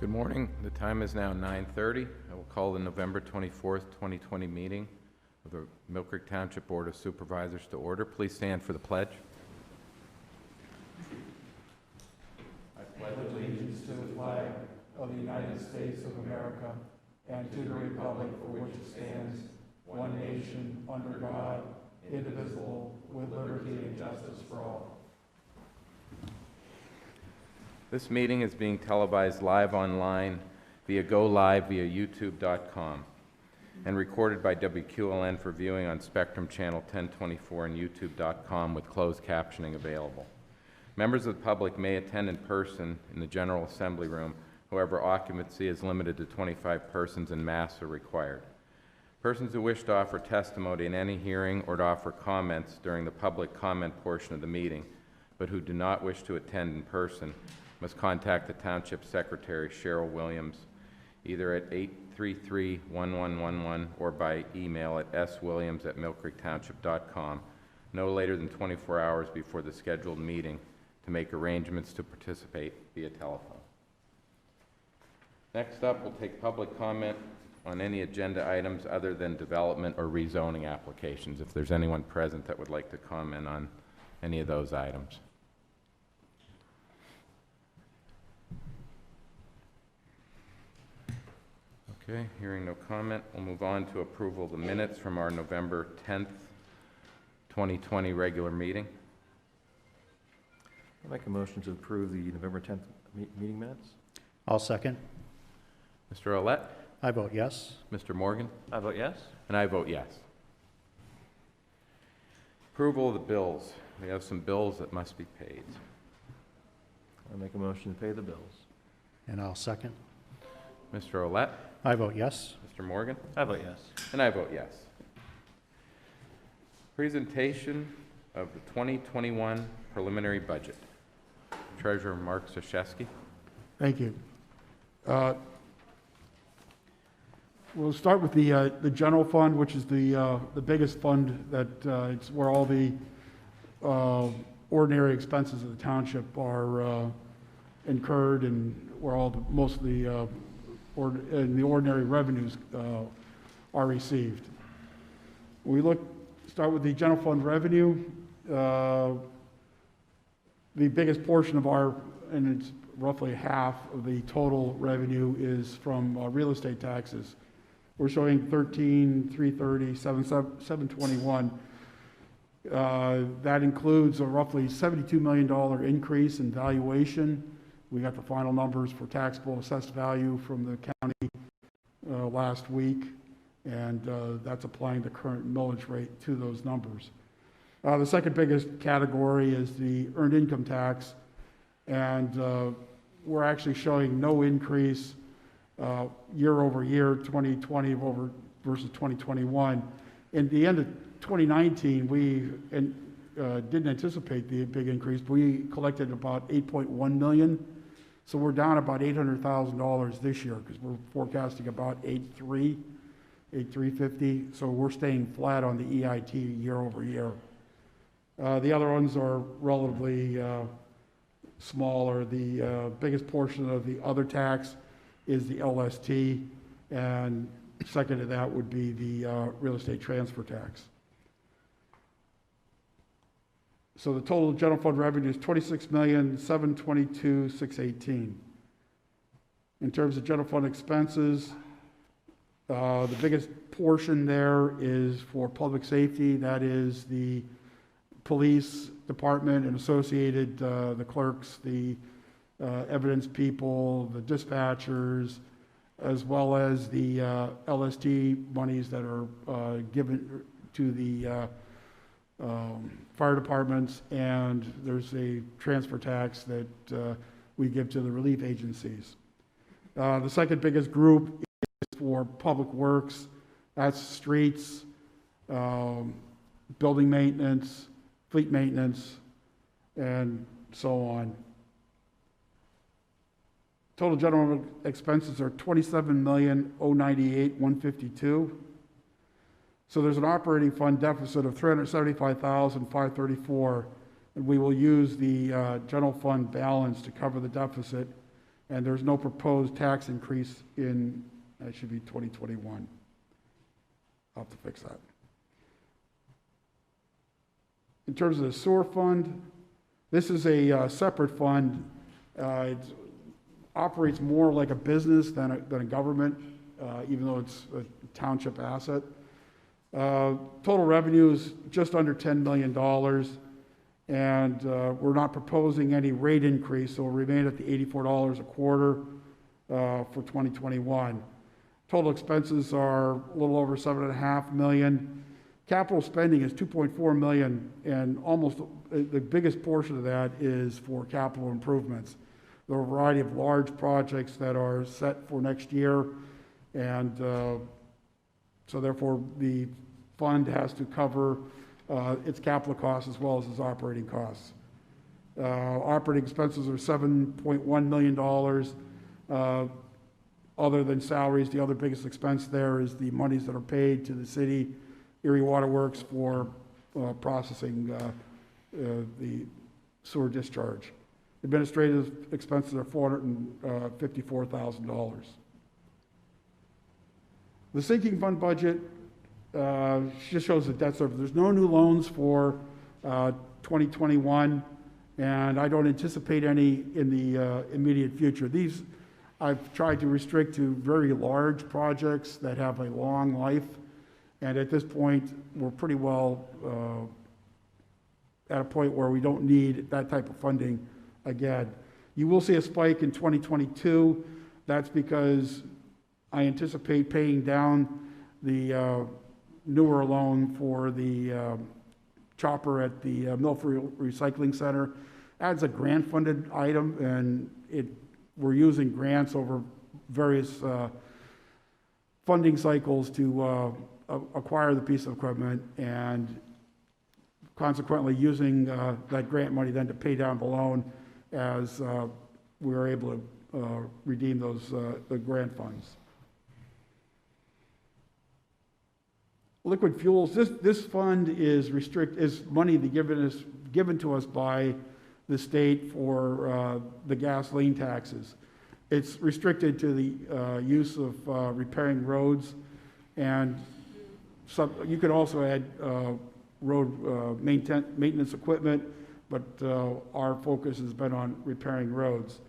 Good morning. The time is now 9:30. I will call the November 24th, 2020 meeting of the Millcreek Township Board of Supervisors to order. Please stand for the pledge. I pledge allegiance to the flag of the United States of America and to the republic for which it stands, one nation, under God, indivisible, with liberty and justice for all. This meeting is being televised live online via YouTube.com and recorded by WQLN for viewing on Spectrum Channel 1024 and YouTube.com with closed captioning available. Members of the public may attend in person in the General Assembly Room. However, occupancy is limited to 25 persons and masks are required. Persons who wish to offer testimony in any hearing or to offer comments during the public comment portion of the meeting, but who do not wish to attend in person, must contact the Township Secretary, Cheryl Williams, either at 833-1111 or by email at swilliams@millcreektownship.com, no later than 24 hours before the scheduled meeting to make arrangements to participate via telephone. Next up, we'll take public comment on any agenda items other than development or rezoning applications, if there's anyone present that would like to comment on any of those items. Okay, hearing no comment, we'll move on to approval of the minutes from our November 10th, 2020 regular meeting. I'd make a motion to approve the November 10th meeting minutes. I'll second. Mr. Olet? I vote yes. Mr. Morgan? I vote yes. And I vote yes. Approval of the bills. We have some bills that must be paid. I'll make a motion to pay the bills. And I'll second. Mr. Olet? I vote yes. Mr. Morgan? I vote yes. And I vote yes. Presentation of the 2021 preliminary budget. Treasurer Mark Zaszewski. Thank you. We'll start with the general fund, which is the biggest fund that it's where all the ordinary expenses of the township are incurred and where all most of the ordinary revenues are received. We start with the general fund revenue. The biggest portion of and it's roughly half of the total revenue is from real estate taxes. We're showing 13,330, 721. That includes a roughly $72 million increase in valuation. We got the final numbers for taxable assessed value from the county last week, and that's applying the current millage rate to those numbers. The second biggest category is the earned income tax, and we're actually showing no increase year over year, 2020 versus 2021. In the end of 2019, we didn't anticipate the big increase, but we collected about $8.1 million. So we're down about $800,000 this year because we're forecasting about $8,350. So we're staying flat on the EIT year over year. The other ones are relatively smaller. The biggest portion of the other tax is the LST, and second to that would be the real estate transfer tax. So the total general fund revenue is $26,722,618. In terms of general fund expenses, the biggest portion there is for public safety. That is the police department and associated, the clerks, the evidence people, the dispatchers, as well as the LST monies that are given to the fire departments, and there's a transfer tax that we give to the relief agencies. The second biggest group is for public works. That's streets, building maintenance, fleet maintenance, and so on. Total general expenses are $27,098,152. So there's an operating fund deficit of $375,534, and we will use the general fund balance to cover the deficit, And there's no proposed tax increase in, that should be 2021. I'll have to fix that. In terms of the sewer fund, this is a separate fund. It operates more like a business than a government, even though it's a township asset. Total revenue is just under $10 million, and we're not proposing any rate increase, so we'll remain at the $84 a quarter for 2021. Total expenses are a little over $7.5 million. Capital spending is $2.4 million, and almost the biggest portion of that is for capital improvements. There are a variety of large projects that are set for next year, and so therefore the fund has to cover its capital costs as well as its operating costs. Operating expenses are $7.1 million. Other than salaries, the other biggest expense there is the monies that are paid to the city, Erie Waterworks, for processing the sewer discharge. Administrative expenses are $454,000. The sinking fund budget just shows the debt service. There's no new loans for 2021, and I don't anticipate any in the immediate future. These I've tried to restrict to very large projects that have a long life, and at this point, we're pretty well at a point where we don't need that type of funding again. You will see a spike in 2022. That's because I anticipate paying down the newer loan for the chopper at the Milkery Recycling Center. That's a grant-funded item, and we're using grants over various funding cycles to acquire the piece of equipment, and consequently using that grant money then to pay down the loan as we were able to redeem those the grant funds. Liquid fuels. This fund is money given to us by the state for the gasoline taxes. It's restricted to the use of repairing roads, and you can also add road maintenance equipment, but our focus has been on repairing roads.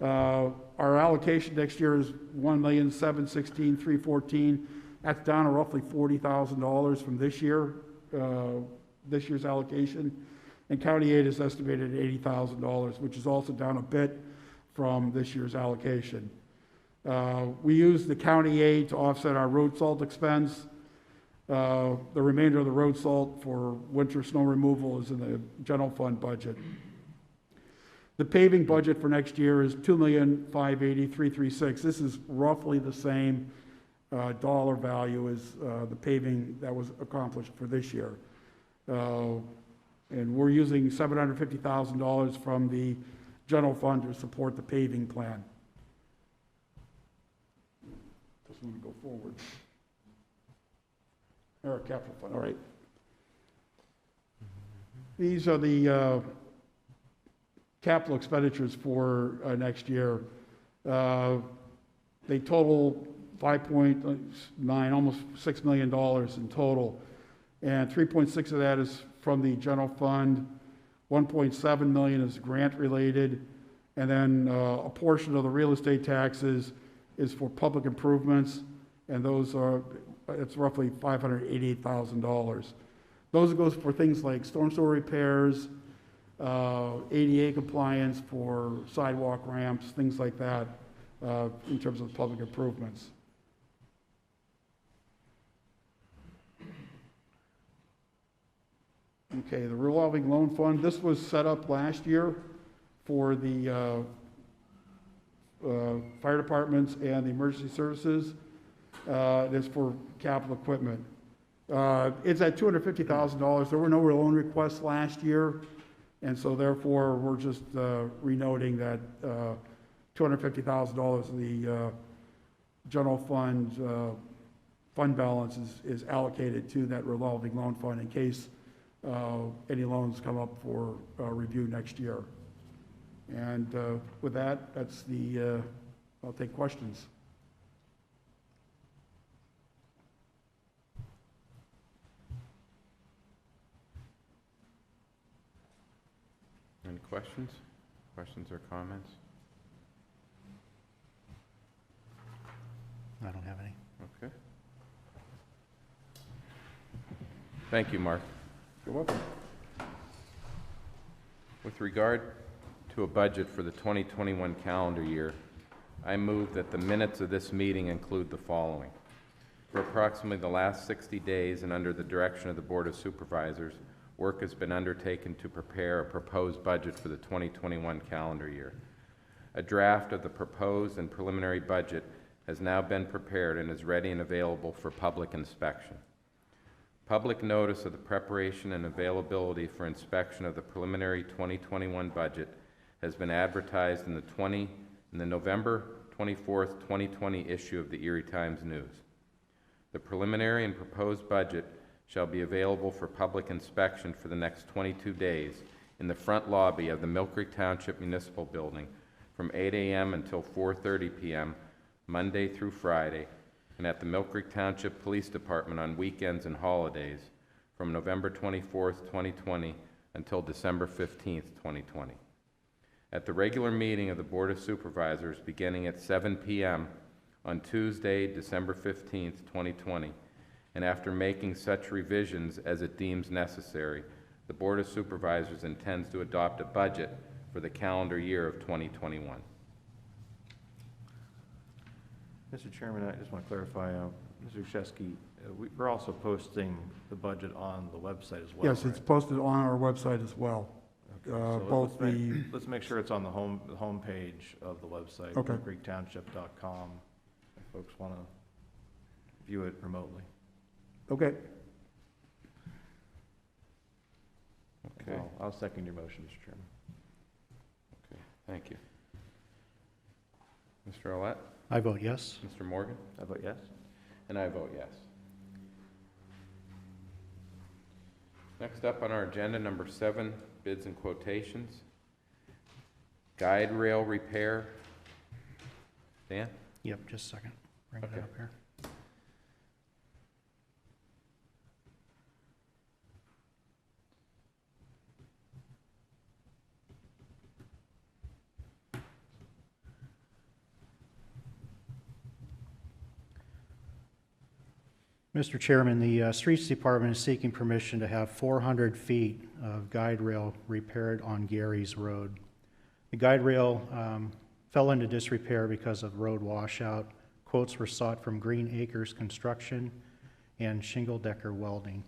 Our allocation next year is $1,716,314. That's down to roughly $40,000 from this year's allocation. And County Aid is estimated at $80,000, which is also down a bit from this year's allocation. We use the County Aid to offset our road salt expense. The remainder of the road salt for winter snow removal is in the general fund budget. The paving budget for next year is $2,580,336. This is roughly the same dollar value as the paving that was accomplished for this year. And we're using $750,000 from the general fund to support the paving plan. Just want to go forward. Or capital fund, all right. These are the capital expenditures for next year. They total 5.9, almost $6 million in total. And 3.6 of that is from the general fund. 1.7 million is grant related. And then a portion of the real estate taxes is for public improvements. And it's roughly $588,000. Those goes for things like storm sewer repairs, ADA compliance for sidewalk ramps, things like that, in terms of public improvements. Okay, the revolving loan fund. This was set up last year for the fire departments and the emergency services. It is for capital equipment. It's at $250,000. There were no loan requests last year, and so therefore we're just renoting that $250,000 of the general fund fund balance is allocated to that revolving loan fund in case any loans come up for review next year. And with that, that's the, I'll take questions. Any questions? Questions or comments? I don't have any. Okay. Thank you, Mark. You're welcome. With regard to a budget for the 2021 calendar year, I move that the minutes of this meeting include the following. For approximately the last 60 days and under the direction of the Board of Supervisors, work has been undertaken to prepare a proposed budget for the 2021 calendar year. A draft of the proposed and preliminary budget has now been prepared and is ready and available for public inspection. Public notice of the preparation and availability for inspection of the preliminary 2021 budget has been advertised in the November 24th, 2020 issue of the Erie Times News. The preliminary and proposed budget shall be available for public inspection for the next 22 days in the front lobby of the Millcreek Township Municipal Building from 8 a.m. until 4:30 p.m. Monday through Friday, and at the Millcreek Township Police Department on weekends and holidays from November 24th, 2020 until December 15th, 2020. At the regular meeting of the Board of Supervisors beginning at 7 p.m. on Tuesday, December 15th, 2020, and after making such revisions as it deems necessary, the Board of Supervisors intends to adopt a budget for the calendar year of 2021. Mr. Chairman, I just want to clarify, Mr. Krzyzewski, we're also posting the budget on the website as well. Yes, it's posted on our website as well. Okay, so both let's make sure it's on the home page of the website, Okay. millcreektownship.com, if folks want to view it remotely. Okay. Okay. I'll second your motion, Mr. Chairman. Okay. Thank you. Mr. Olet? I vote yes. Mr. Morgan? I vote yes. And I vote yes. Next up on our agenda, number 7, bids and quotations. Guide rail repair. Dan? Yep, just a second. Bring it Okay. up here. Mr. Chairman, the Streets Department is seeking permission to have 400 feet of guide rail repaired on Gary's Road. The guide rail fell into disrepair because of road washout. Quotes were sought from Green Acres Construction and Shingle Decker Welding.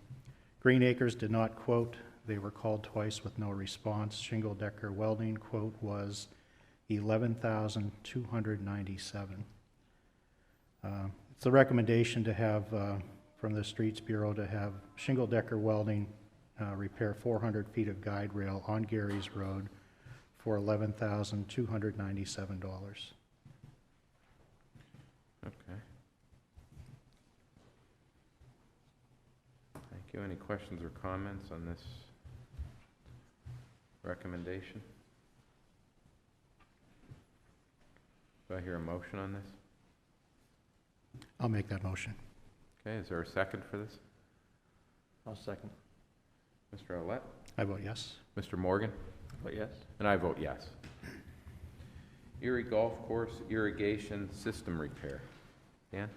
Green Acres did not quote. They were called twice with no response. Shingle Decker Welding quote was $11,297. It's the recommendation to have, from the Streets Bureau, to have Shingle Decker Welding repair 400 feet of guide rail on Gary's Road for $11,297. Okay. Thank you. Any questions or comments on this recommendation? Do I hear a motion on this? I'll make that motion. Okay, is there a second for this? I'll second. Mr. Olet? I vote yes. Mr. Morgan? I vote yes. And I vote yes. Erie Golf Course Irrigation System Repair. Dan?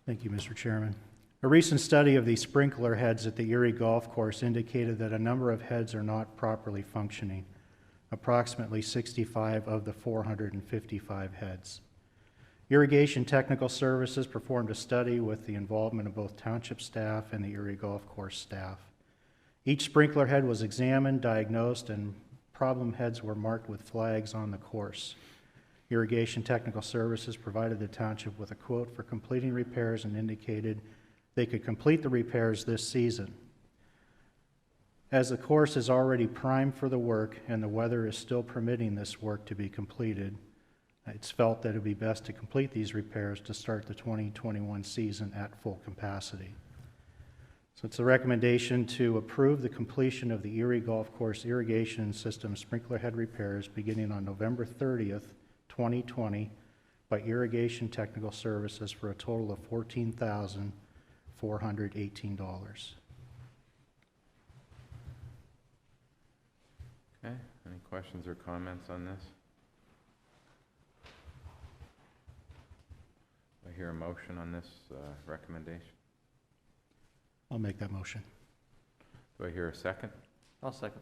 Thank you, Mr. Chairman. A recent study of the sprinkler heads at the Erie Golf Course indicated that a number of heads are not properly functioning, approximately 65 of the 455 heads. Irrigation Technical Services performed a study with the involvement of both township staff and the Erie Golf Course staff. Each sprinkler head was examined, diagnosed, and problem heads were marked with flags on the course. Irrigation Technical Services provided the township with a quote for completing repairs and indicated they could complete the repairs this season. As the course is already primed for the work and the weather is still permitting this work to be completed, it's felt that it would be best to complete these repairs to start the 2021 season at full capacity. So it's a recommendation to approve the completion of the Erie Golf Course irrigation system sprinkler head repairs beginning on November 30th, 2020 by Irrigation Technical Services for a total of $14,418. Okay, any questions or comments on this? I hear a motion on this recommendation. I'll make that motion. Do I hear a second? I'll second.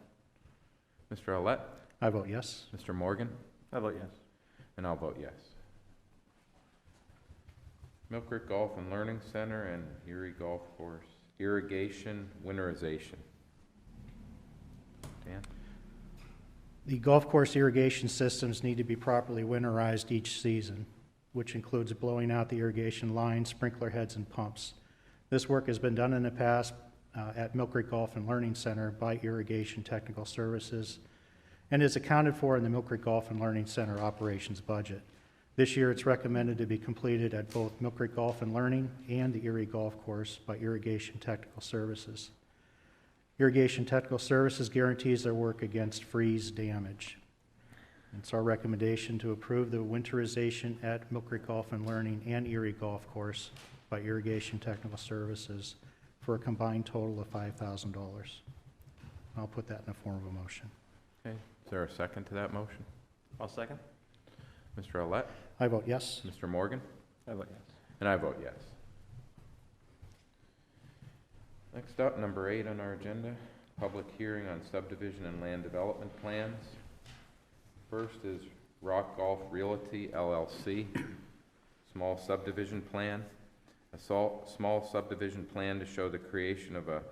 Mr. Olet? I vote yes. Mr. Morgan? I vote yes. And I'll vote yes. Millcreek Golf and Learning Center and Erie Golf Course irrigation winterization. Dan? The golf course irrigation systems need to be properly winterized each season, which includes blowing out the irrigation lines, sprinkler heads, and pumps. This work has been done in the past at Millcreek Golf and Learning Center by Irrigation Technical Services and is accounted for in the Millcreek Golf and Learning Center operations budget. This year, it's recommended to be completed at both Millcreek Golf and Learning and the Erie Golf Course by Irrigation Technical Services. Irrigation Technical Services guarantees their work against freeze damage. It's our recommendation to approve the winterization at Millcreek Golf and Learning and Erie Golf Course by Irrigation Technical Services for a combined total of $5,000. I'll put that in the form of a motion. Okay, is there a second to that motion? I'll second. Mr. Olet? I vote yes. Mr. Morgan? I vote yes. And I vote yes. Next up, number 8 on our agenda, public hearing on subdivision and land development plans. First is Rock Golf Realty LLC, small subdivision plan. A small subdivision plan to show the creation of a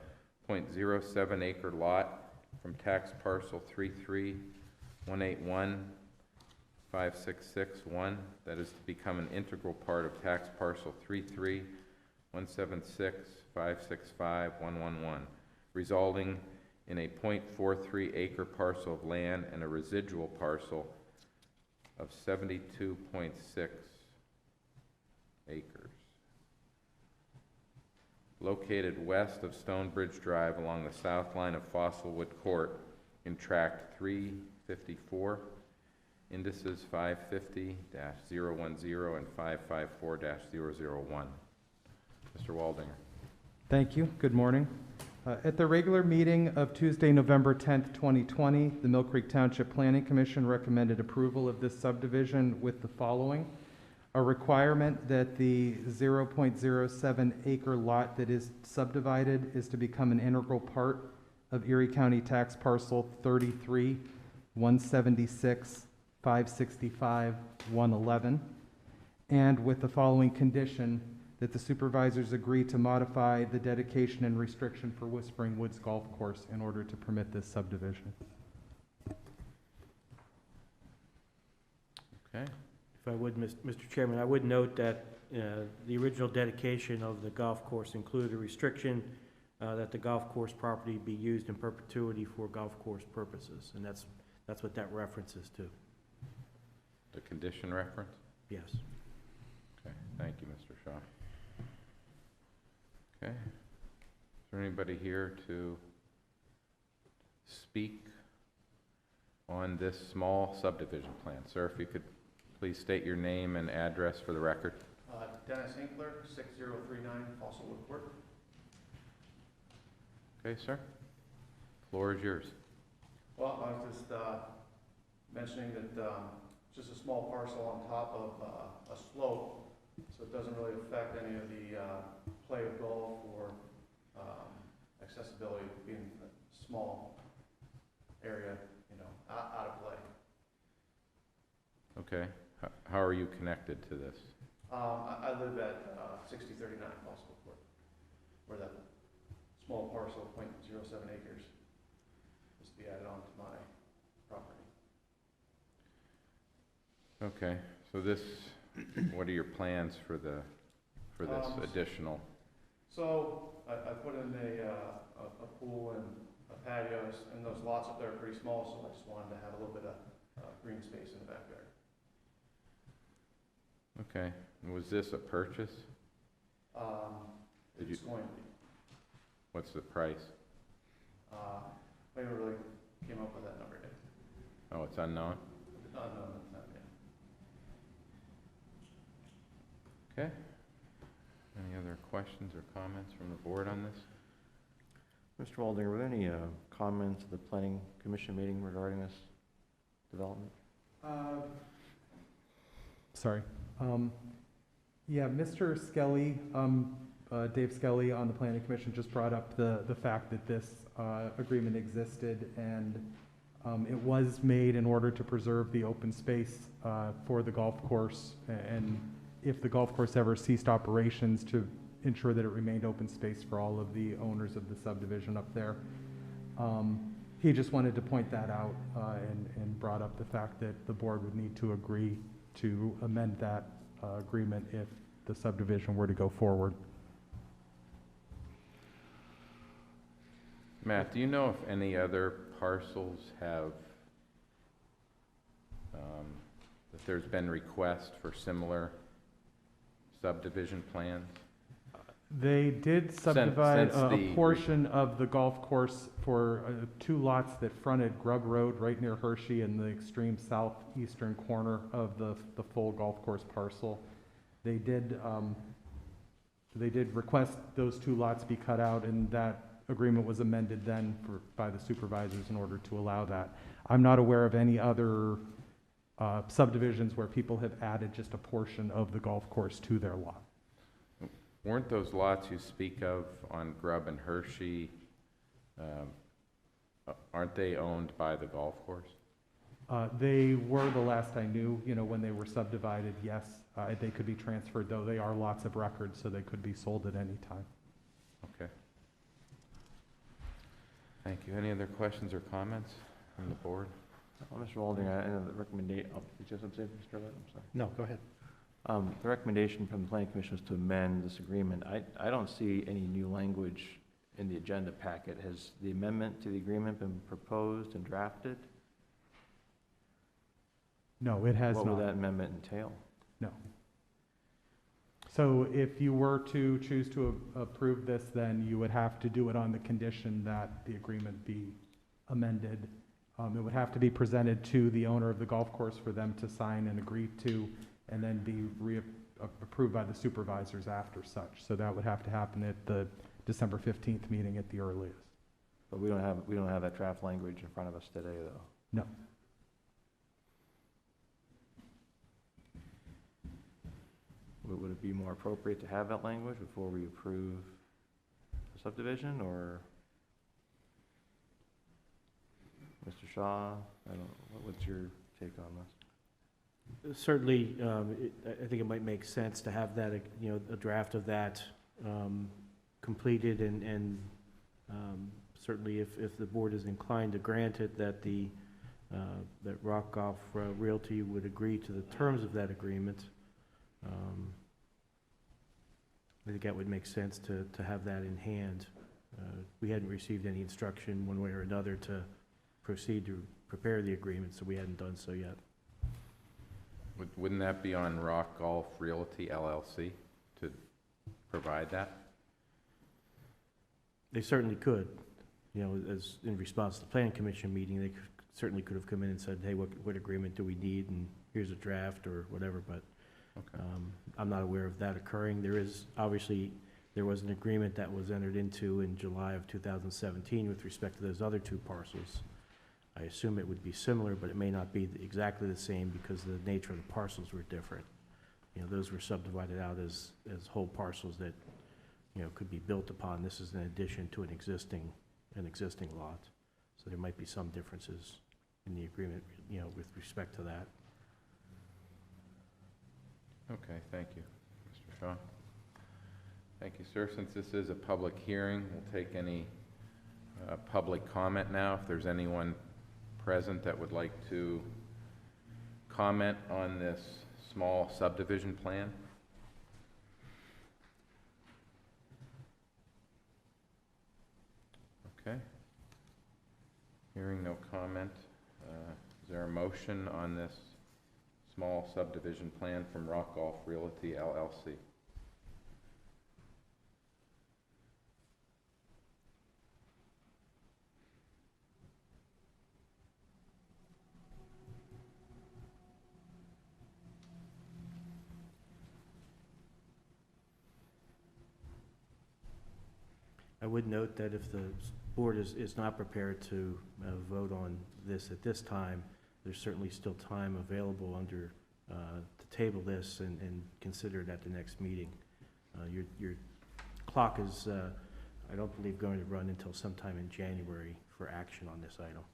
.07 acre lot from tax parcel 331815661 that is to become an integral part of tax parcel 33176565111, resulting in a .43 acre parcel of land and a residual parcel of 72.6 acres. Located west of Stonebridge Drive along the south line of Fossilwood Court in tract 354, indices 550-010 and 554-001. Mr. Waldinger. Thank you. Good morning. At the regular meeting of Tuesday, November 10th, 2020, the Millcreek Township Planning Commission recommended approval of this subdivision with the following. A requirement that the 0.07 acre lot that is subdivided is to become an integral part of Erie County Tax Parcel 33-176-565-111, and with the following condition, that the supervisors agree to modify the dedication and restriction for Whispering Woods Golf Course in order to permit this subdivision. Okay. If I would, Mr. Chairman, I would note that the original dedication of the golf course included a restriction that the golf course property be used in perpetuity for golf course purposes, and that's what that references to. The condition reference? Yes. Okay, thank you, Mr. Shaw. Okay. Is there anybody here to speak on this small subdivision plan? Sir, if you could please state your name and address for the record. Dennis Hinkler, 6039 Fossilwood Court. Okay, sir. Floor is yours. Well, I was just mentioning that it's just a small parcel on top of a slope, so it doesn't really affect any of the play of golf or accessibility, being a small area, out of play. Okay. How are you connected to this? I live at 6039 Fossilwood Court, where that small parcel of .07 acres is to be added on to my property. Okay. So this, what are your plans for this additional? So I put in a pool and a patio, and those lots up there are pretty small, so I just wanted to have a little bit of green space in the backyard. Okay. And was this a purchase? It's going to be. What's the price? We never really came up with that number yet. Oh, it's unknown? No, that's not yet. Okay. Any other questions or comments from the board on this? Mr. Waldinger, were there any comments at the planning commission meeting regarding this development? Sorry. Yeah, Mr. Skelly, Dave Skelly on the planning commission just brought up the fact that this agreement existed, and it was made in order to preserve the open space for the golf course, and if the golf course ever ceased operations, to ensure that it remained open space for all of the owners of the subdivision up there. He just wanted to point that out and brought up the fact that the board would need to agree to amend that agreement if the subdivision were to go forward. Matt, do you know if any other parcels have, that there's been requests for similar subdivision plans? They did subdivide since a the portion of the golf course for 2 lots that fronted Grub Road right near Hershey in the extreme southeastern corner of the full golf course parcel. They did request those 2 lots be cut out, and that agreement was amended then by the supervisors in order to allow that. I'm not aware of any other subdivisions where people have added just a portion of the golf course to their lot. Weren't those lots you speak of on Grubb and Hershey, aren't they owned by the golf course? They were, the last I knew, when they were subdivided, yes. They could be transferred, though they are lots of records, so they could be sold at any time. Okay. Thank you. Any other questions or comments from the board? Well, Mr. Waldinger, I know the recommendation, did you have something, Mr. Lett? I'm sorry. No, go ahead. The recommendation from the planning commission was to amend this agreement. I don't see any new language in the agenda packet. Has the amendment to the agreement been proposed and drafted? No, it has not. What would that amendment entail? No. So if you were to choose to approve this, then you would have to do it on the condition that the agreement be amended. It would have to be presented to the owner of the golf course for them to sign and agree to, and then be approved by the supervisors after such. So that would have to happen at the December 15th meeting at the earliest. But we don't have that draft language in front of us today, though. No. Would it be more appropriate to have that language before we approve the subdivision, or Mr. Shaw? What's your take on this? Certainly, I think it might make sense to have that, a draft of that completed, and certainly if the board is inclined to grant it, that that Rock Golf Realty would agree to the terms of that agreement. I think that would make sense to have that in hand. We hadn't received any instruction one way or another to proceed to prepare the agreement, so we hadn't done so yet. Wouldn't that be on Rock Golf Realty LLC to provide that? They certainly could, as in response to the planning commission meeting, they certainly could have come in and said, hey, what agreement do we need, and here's a draft or whatever, but Okay. I'm not aware of that occurring. There was an agreement that was entered into in July of 2017 with respect to those other 2 parcels. I assume it would be similar, but it may not be exactly the same because the nature of the parcels were different. Those were subdivided out as whole parcels that, could be built upon. This is in addition to an existing lot. So there might be some differences in the agreement, with respect to that. Okay, thank you, Mr. Shaw. Thank you, sir. Since this is a public hearing, we'll take any public comment now. If there's anyone present that would like to comment on this small subdivision plan. Okay. Hearing no comment, is there a motion on this small subdivision plan from Rock Golf Realty LLC? would note that if the board is not prepared to vote on this at this time, there's certainly still time available under to table this and consider it at the next meeting. Your clock is, I don't believe, going to run until sometime in January for action on this item.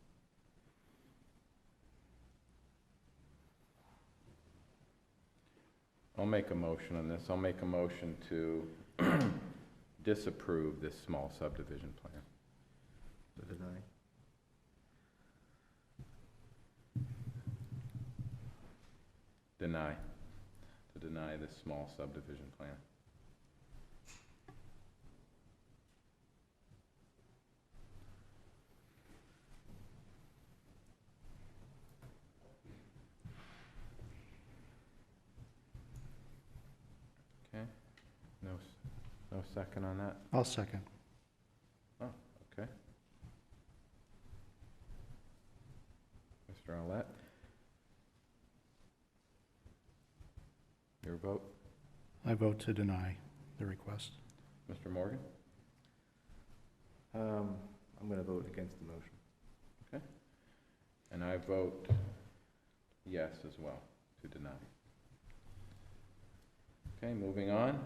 I'll make a motion on this. I'll make a motion to disapprove this small subdivision plan. To deny. To deny this small subdivision plan. Okay, no second on that? I'll second. Oh, okay. Mr. Arlett? Your vote? I vote to deny the request. Mr. Morgan? I'm going to vote against the motion. Okay. And I vote yes as well, to deny. Okay, moving on.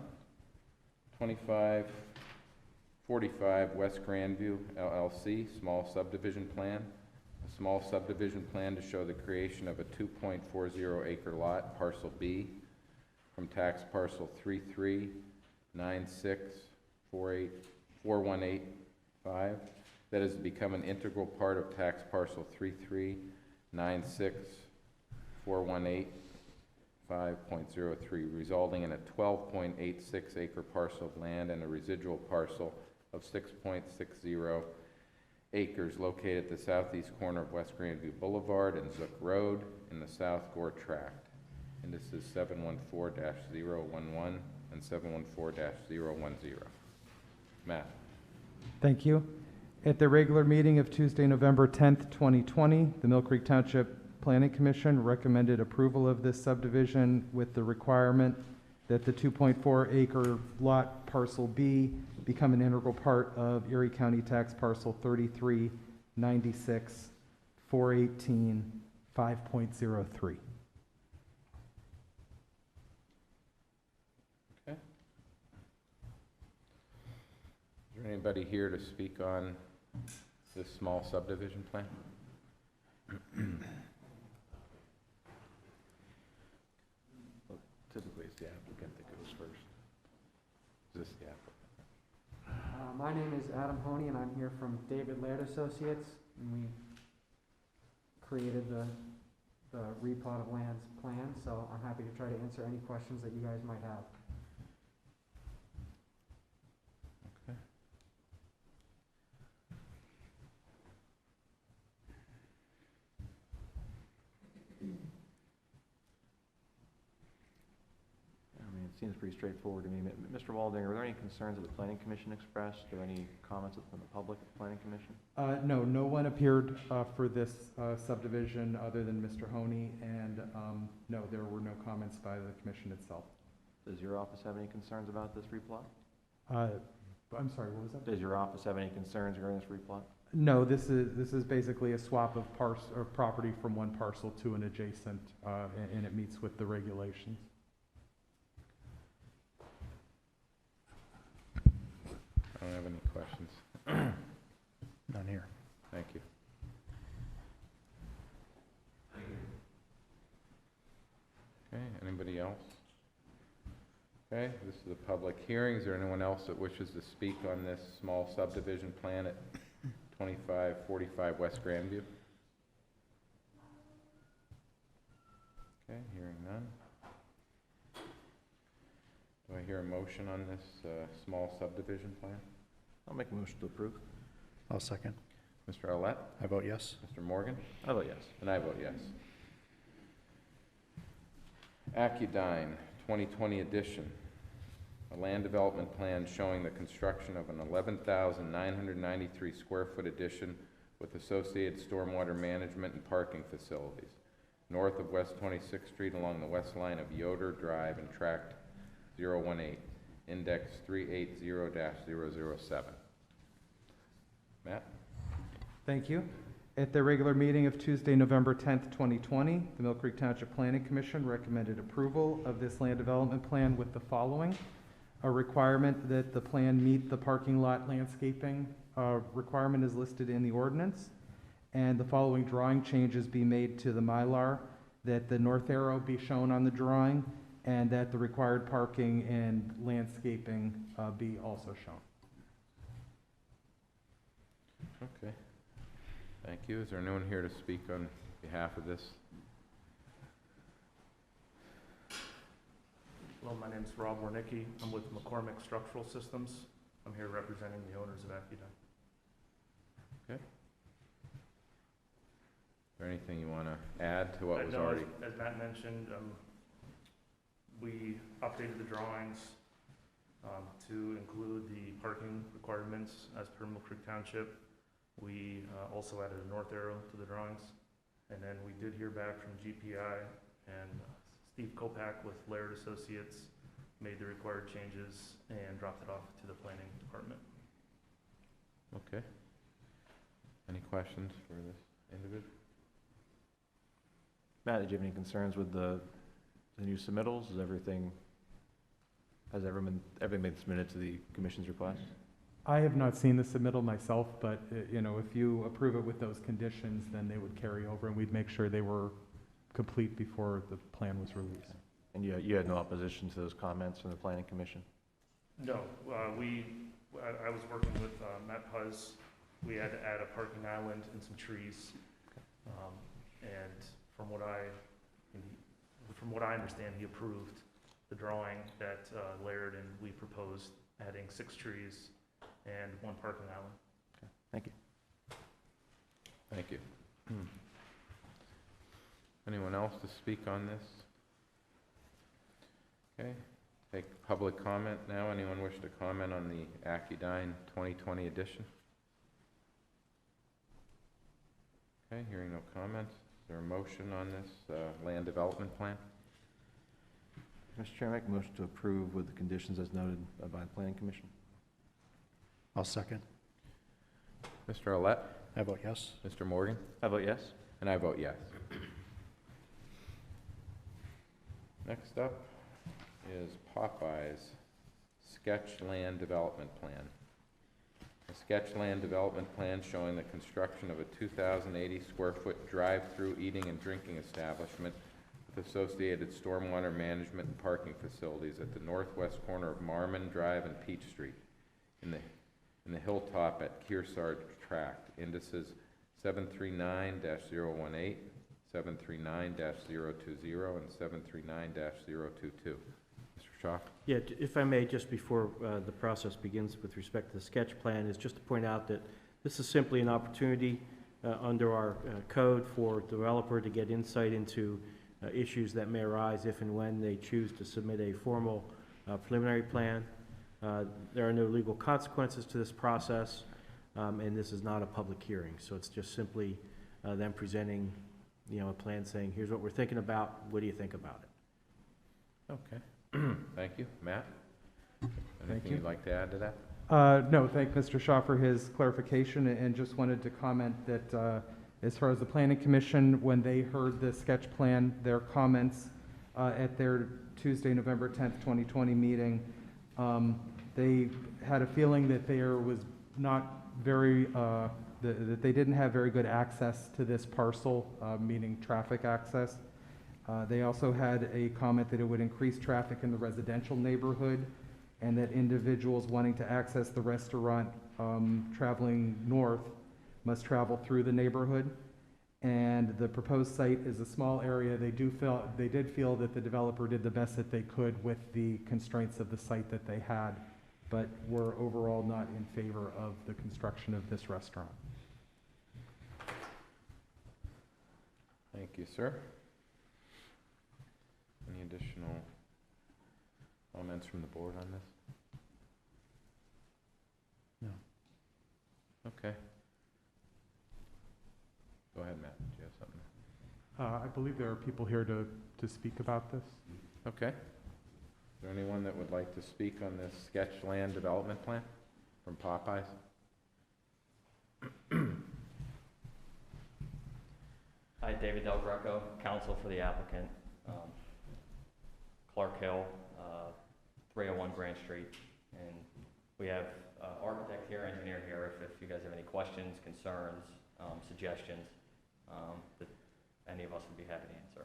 2545 West Grandview LLC, small subdivision plan. A small subdivision plan to show the creation of a 2.40 acre lot, parcel B, from tax parcel 33964185, that has become an integral part of tax parcel 3396418.5.03, resulting in a 12.86 acre parcel of land and a residual parcel of 6.60 acres located at the southeast corner of West Grandview Boulevard and Zook Road in the South Gore Tract. And this is 714-011 and 714-010. Matt. Thank you. At the regular meeting of Tuesday, November 10th, 2020, the Millcreek Township Planning Commission recommended approval of this subdivision with the requirement that the 2.4 acre lot parcel B become an integral part of Erie County Tax Parcel 3396-418-5.03. Okay. Is there anybody here to speak on this small subdivision plan? Typically, it's the applicant that goes first. Is this the applicant? My name is Adam Honey, and I'm here from David Laird Associates, and we created the replot of lands plan, so I'm happy to try to answer any questions that you guys might have. Okay. I mean, it seems pretty straightforward to me. Mr. Walding, are there any concerns that the Planning Commission expressed, or any comments from the public at the Planning Commission? No, no one appeared for this subdivision other than Mr. Honey, and no, there were no comments by the commission itself. Does your office have any concerns about this replot? I'm sorry, what was that? Does your office have any concerns regarding this replot? No, this is basically a swap of property from one parcel to an adjacent, and it meets with the regulations. I don't have any questions. None here. Thank you. Okay, anybody else? Okay, this is a public hearing. Is there anyone else that wishes to speak on this small subdivision plan at 2545 West Grandview? Okay, hearing none. Do I hear a motion on this small subdivision plan? I'll make a motion to approve. I'll second. Mr. Arlett? I vote yes. Mr. Morgan? I vote yes. And I vote yes. Accudyne, 2020 edition. A land development plan showing the construction of an 11,993 square foot addition with associated stormwater management and parking facilities north of West 26th Street along the west line of Yoder Drive and Tract 018, index 380-007. Matt? Thank you. At their regular meeting of Tuesday, November 10th, 2020, the Millcreek Township Planning Commission recommended approval of this land development plan with the following: a requirement that the plan meet the parking lot landscaping requirement is listed in the ordinance, and the following drawing changes be made to the Mylar: that the north arrow be shown on the drawing, and that the required parking and landscaping be also shown. Okay. Thank you. Is there anyone here to speak on behalf of this? Hello, my name's Rob Warnicki. I'm with McCormick Structural Systems. I'm here representing the owners of Accudyne. Is there anything you want to add to what was No, already? As Matt mentioned, we updated the drawings to include the parking requirements as per Millcreek Township. We also added a north arrow to the drawings. And then we did hear back from GPI, and Steve Kopak with Laird Associates made the required changes and dropped it off to the planning department. Okay. Any questions for this individual? Matt, did you have any concerns with the new submittals? Has everything been submitted to the commission's request? I have not seen the submittal myself, but if you approve it with those conditions, then they would carry over, and we'd make sure they were complete before the plan was released. And you had no opposition to those comments from the planning commission? No, I was working with Matt Puz. We had to add a parking island and some trees. And from what I understand, he approved the drawing that Laird and we proposed, adding 6 trees and 1 parking island. Okay. Thank you. Thank you. Anyone else to speak on this? Okay, take public comment now. Anyone wish to comment on the Accudyne 2020 edition? Okay, hearing no comments. Is there a motion on this land development plan? Mr. Chair, I make a motion to approve with the conditions as noted by the planning commission. I'll second. Mr. Olet? I vote yes. Mr. Morgan? I vote yes. And I vote yes. Next up is Popeye's sketch land development plan. A sketch land development plan showing the construction of a 2,080 square foot drive-through eating and drinking establishment with associated stormwater management and parking facilities at the northwest corner of Marmon Drive and Peach Street in the hilltop at Kearsarge Tract. Indices 739-018, 739-020, and 739-022. Mr. Schaaf? Yeah, if I may, just before the process begins with respect to the sketch plan, is just to point out that this is simply an opportunity under our code for a developer to get insight into issues that may arise if and when they choose to submit a formal preliminary plan. There are no legal consequences to this process, and this is not a public hearing. So it's just simply them presenting, a plan saying, here's what we're thinking about, what do you think about it? Okay. Thank you. Matt? Anything you'd like to add to that? No, thank Mr. Shaw for his clarification, and just wanted to comment that as far as the Planning Commission, when they heard the sketch plan, their comments at their Tuesday, November 10th, 2020 meeting, they had a feeling that there was not very, that they didn't have very good access to this parcel, meaning traffic access. They also had a comment that it would increase traffic in the residential neighborhood, and that individuals wanting to access the restaurant traveling north must travel through the neighborhood. And the proposed site is a small area. They did feel that the developer did the best that they could with the constraints of the site that they had, but were overall not in favor of the construction of this restaurant. Thank you, sir. Any additional comments from the board on this? No. Okay. Go ahead, Matt. Do you have something? I believe there are people here to speak about this. Okay. Is there anyone that would like to speak on this sketch land development plan from Popeyes? Hi, David Del Greco, counsel for the applicant, Clark Hill, 301 Grant Street. And we have architect here, engineer here, if you guys have any questions, concerns, suggestions, that any of us would be happy to answer.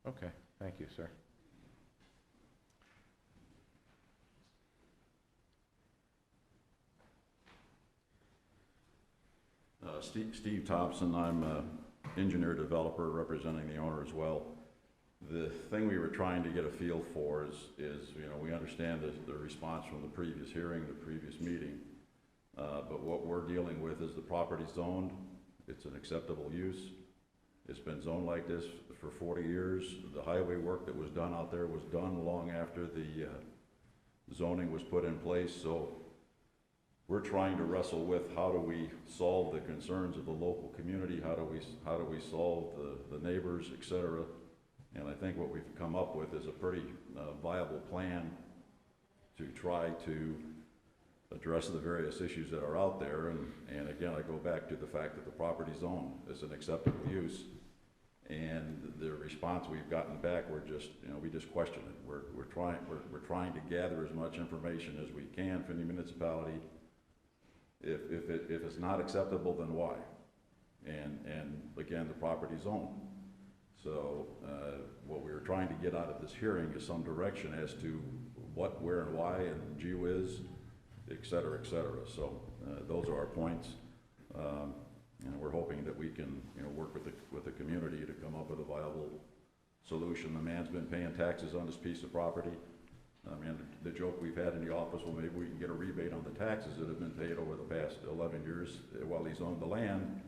Okay, thank you, sir. Steve Thompson, I'm an engineer developer representing the owner as well. The thing we were trying to get a feel for is you know, we understand the response from the previous hearing, the previous meeting, but what we're dealing with is the property zoned. It's an acceptable use. It's been zoned like this for 40 years. The highway work that was done out there was done long after the zoning was put in place, so we're trying to wrestle with how do we solve the concerns of the local community, how do we solve the neighbors, etc. And I think what we've come up with is a pretty viable plan to try to address the various issues that are out there. And again, I go back to the fact that the property zone is an acceptable use. And the response we've gotten back, we just question it. We're trying to gather as much information as we can from the municipality. If it's not acceptable, then why? And again, the property zone. So what we were trying to get out of this hearing is some direction as to what, where, and why, and gee whiz, et cetera, et cetera. So those are our points. We're hoping that we can, work with the community to come up with a viable solution. The man's been paying taxes on this piece of property. I mean, the joke we've had in the office, well, maybe we can get a rebate on the taxes that have been paid over the past 11 years while he's owned the land.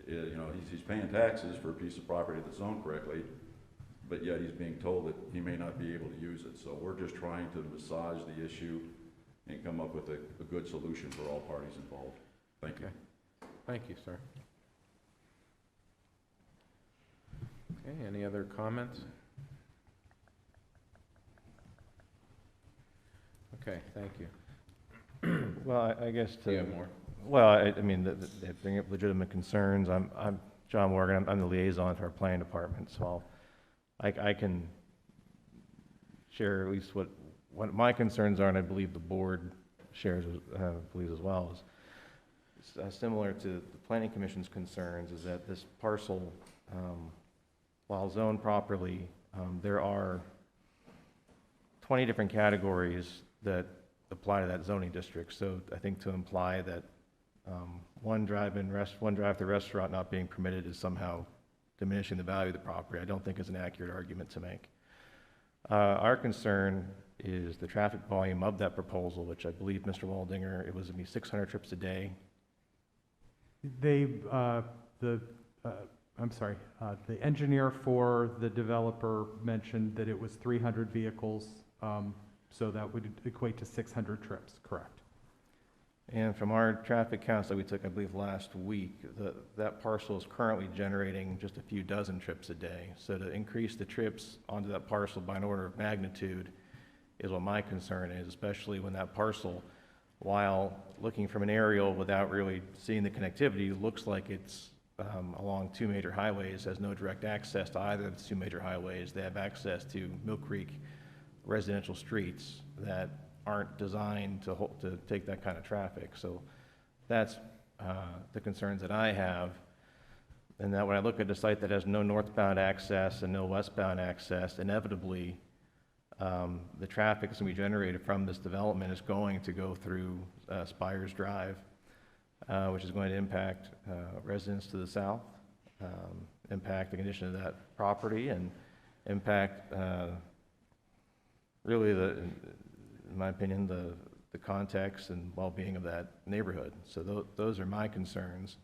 He's paying taxes for a piece of property that's owned correctly, but yet he's being told that he may not be able to use it. So we're just trying to massage the issue and come up with a good solution for all parties involved. Thank you. Thank you, sir. Okay, any other comments? Okay, thank you. Well, I guess Do you have more? well, I mean, they bring up legitimate concerns. I'm John Morgan. I'm the liaison to our planning department, so I can share at least what my concerns are, and I believe the board shares believes as well. Is similar to the planning commission's concerns, is that this parcel, while zoned properly, there are 20 different categories that apply to that zoning district. So I think to imply that one drive-through restaurant not being permitted is somehow diminishing the value of the property, I don't think is an accurate argument to make. Our concern is the traffic volume of that proposal, which I believe, Mr. Waldinger, it was going to be 600 trips a day. The engineer for the developer mentioned that it was 300 vehicles, so that would equate to 600 trips, correct? And from our traffic counts that we took, I believe, last week, that parcel is currently generating just a few dozen trips a day. So to increase the trips onto that parcel by an order of magnitude is what my concern is, especially when that parcel, while looking from an aerial without really seeing the connectivity, looks like it's along two major highways, has no direct access to either of the two major highways. They have access to Millcreek residential streets that aren't designed to take that kind of traffic. So that's the concerns that I have. And that when I look at a site that has no northbound access and no westbound access, inevitably the traffic that's going to be generated from this development is going to go through Spires Drive, which is going to impact residents to the south, impact the condition of that property, and impact really, in my opinion, the context and well-being of that neighborhood. So those are my concerns.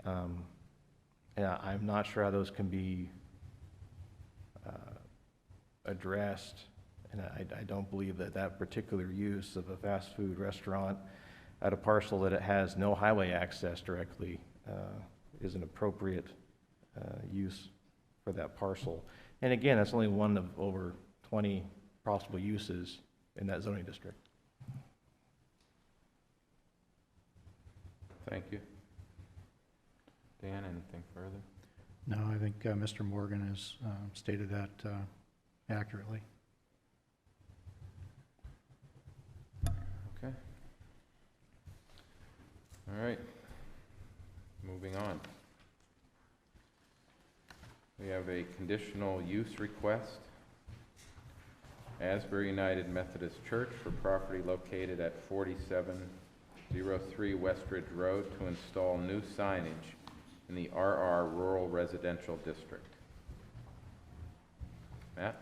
And I'm not sure how those can be addressed, and I don't believe that particular use of a fast food restaurant at a parcel that it has no highway access directly is an appropriate use for that parcel. And again, that's only one of over 20 possible uses in that zoning district. Thank you. Dan, anything further? No, I think Mr. Morgan has stated that accurately. Okay. All right. Moving on. We have a conditional use request. Asbury United Methodist Church for property located at 4703 Westridge Road to install new signage in the RR Rural Residential District. Matt?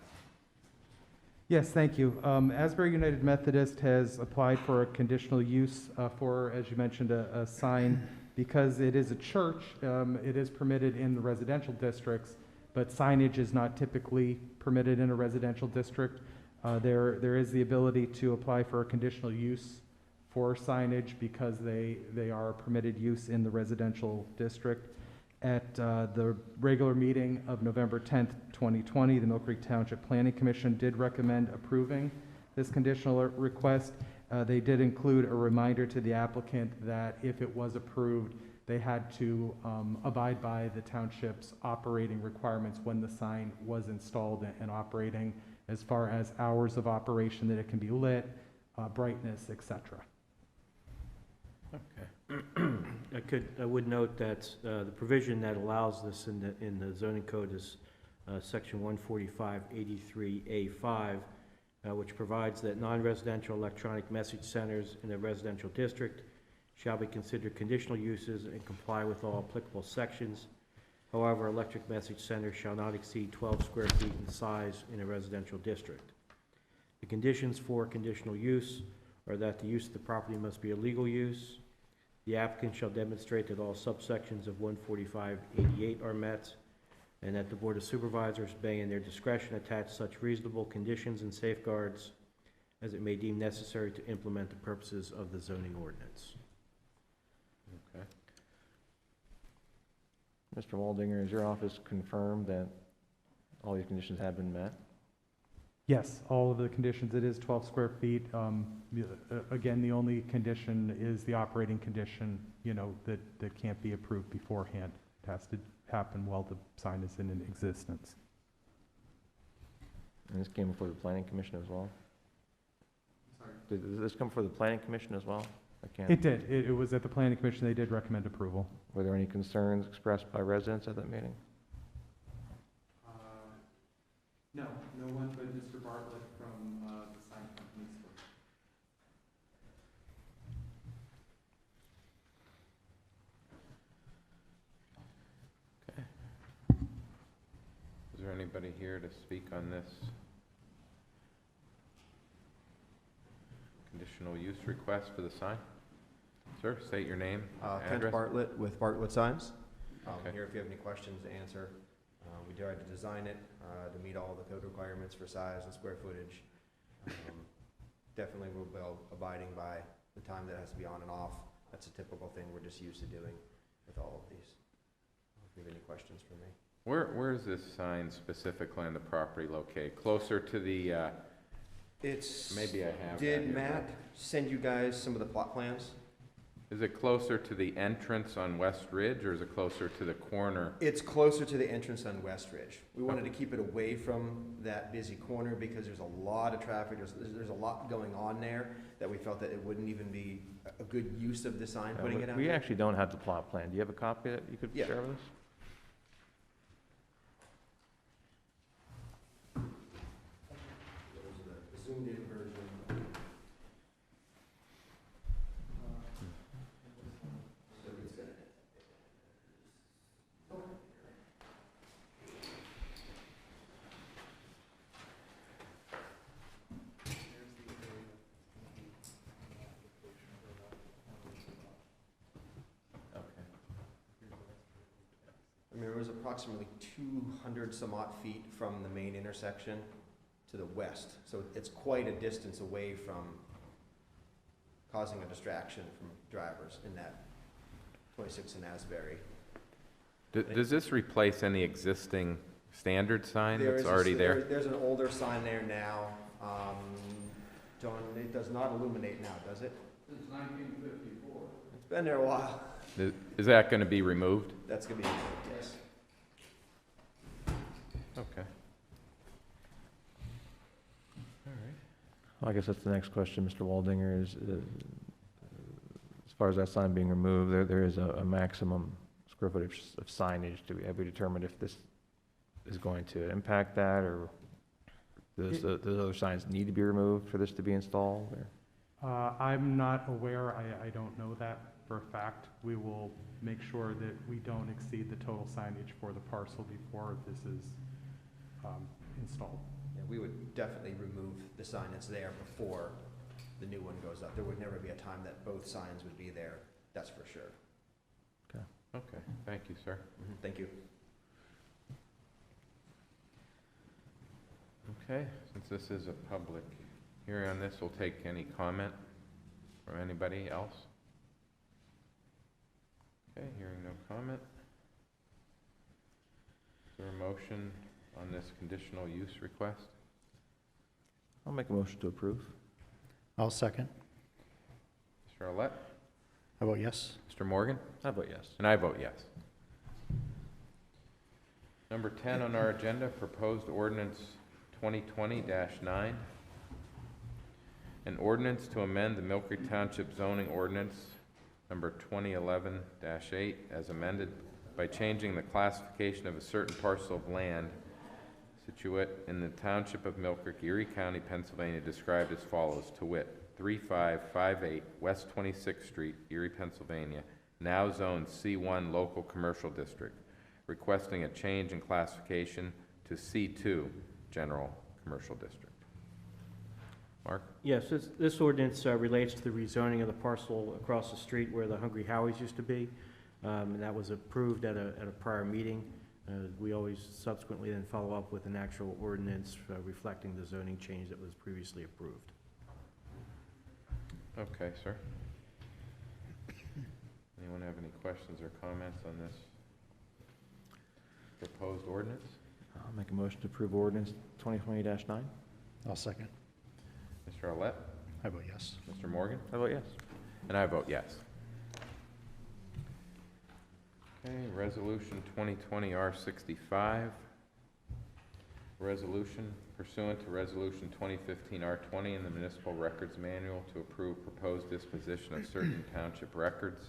Yes, thank you. Asbury United Methodist has applied for a conditional use for, as you mentioned, a sign. Because it is a church, it is permitted in the residential districts, but signage is not typically permitted in a residential district. There is the ability to apply for a conditional use for signage because they are permitted use in the residential district. At the regular meeting of November 10th, 2020, the Millcreek Township Planning Commission did recommend approving this conditional request. They did include a reminder to the applicant that if it was approved, they had to abide by the township's operating requirements when the sign was installed and operating, as far as hours of operation that it can be lit, brightness, etc. Okay. I would note that the provision that allows this in the zoning code is section 145-83A5, which provides that non-residential electronic message centers in a residential district shall be considered conditional uses and comply with all applicable sections. However, electric message centers shall not exceed 12 square feet in size in a residential district. The conditions for conditional use are that the use of the property must be a legal use. The applicant shall demonstrate that all subsections of 145-88 are met, and that the Board of Supervisors may, in their discretion, attach such reasonable conditions and safeguards as it may deem necessary to implement the purposes of the zoning ordinance. Okay. Mr. Waldinger, has your office confirmed that all these conditions have been met? Yes, all of the conditions. It is 12 square feet. Again, the only condition is the operating condition, that can't be approved beforehand. It has to happen while the sign is in existence. And this came before the Planning Commission as well? Sorry? Did this come before the Planning Commission as well? It did. It was at the Planning Commission. They did recommend approval. Were there any concerns expressed by residents at that meeting? No one but Mr. Bartlett from the sign company. Okay. Is there anybody here to speak on this conditional use request for the sign? Sir, state your name, Kent address. Bartlett with Bartlett Signs. Okay. Here if you have any questions to answer. We tried to design it to meet all the code requirements for size and square footage. Definitely we'll be abiding by the time that has to be on and off. That's a typical thing we're just used to doing with all of these. If you have any questions for me. Where is this sign specifically on the property located? Closer to the, It's, maybe I have that did here, Matt send you guys some of the plot plans? Is it closer to the entrance on West Ridge, or is it closer to the corner? It's closer to the entrance on West Ridge. We wanted to keep it away from that busy corner because there's a lot of traffic, there's a lot going on there that we felt that it wouldn't even be a good use of the sign, putting it out We there. actually don't have the plot plan. Do you have a copy that you could Yeah. share with us? There's the zoomed in version. So it's gonna- I mean, it was approximately 200 some odd feet from the main intersection to the west. So it's quite a distance away from causing a distraction from drivers in that 26 in Asbury. Does this replace any existing standard sign There that's is a- already there? There's an older sign there now. John, it does not illuminate now, does it? Since 1954. It's been there a while. Is that going to be removed? That's gonna be, yes. Okay. All right. Well, I guess that's the next question, Mr. Waldinger, is, as far as that sign being removed, there is a maximum square footage of signage. Have we determined if this is going to impact that, or those other signs need to be removed for this to be installed? Or? I'm not aware, I don't know that for a fact. We will make sure that we don't exceed the total signage for the parcel before this is installed. Yeah, we would definitely remove the sign that's there before the new one goes up. There would never be a time that both signs would be there, that's for sure. Okay, thank you, sir. Thank you. Okay, since this is a public hearing on this, we'll take any comment from anybody else. Okay, hearing no comment. Is there a motion on this conditional use request? I'll make a motion to approve. I'll second. Mr. Arlett? I vote yes. Mr. Morgan? I vote yes. And I vote yes. Number 10 on our agenda, proposed ordinance 2020-9. An ordinance to amend the Millcreek Township zoning ordinance number 2011-8 as amended by changing the classification of a certain parcel of land situate in the Township of Milkery, Erie County, Pennsylvania, described as follows, to wit, 3558 West 26th Street, Erie, Pennsylvania, now zoned C1 Local Commercial District, requesting a change in classification to C2 General Commercial District. Mark? Yes, this ordinance relates to the rezoning of the parcel across the street where the Hungry Howie's used to be. And that was approved at a prior meeting. We always subsequently then follow up with an actual ordinance reflecting the zoning change that was previously approved. Okay, sir. Anyone have any questions or comments on this proposed ordinance? I'll make a motion to approve ordinance 2020-9. I'll second. Mr. Arlett? I vote yes. Mr. Morgan? I vote yes. And I vote yes. Okay, resolution 2020 R65. Resolution pursuant to resolution 2015 R20 in the Municipal Records Manual to approve proposed disposition of certain township records.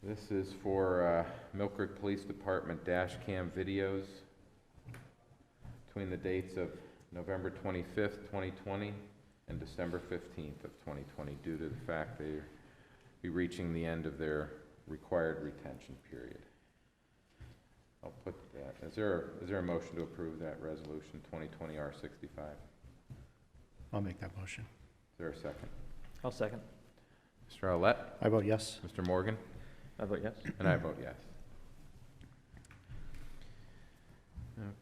This is for Milkery Police Department dash cam videos between the dates of November 25th, 2020 and December 15th of 2020 due to the fact they'll be reaching the end of their required retention period. I'll put that. Is there a motion to approve that resolution 2020 R65? I'll make that motion. Is there a second? I'll second. Mr. Arlett? I vote yes. Mr. Morgan? I vote yes. And I vote yes.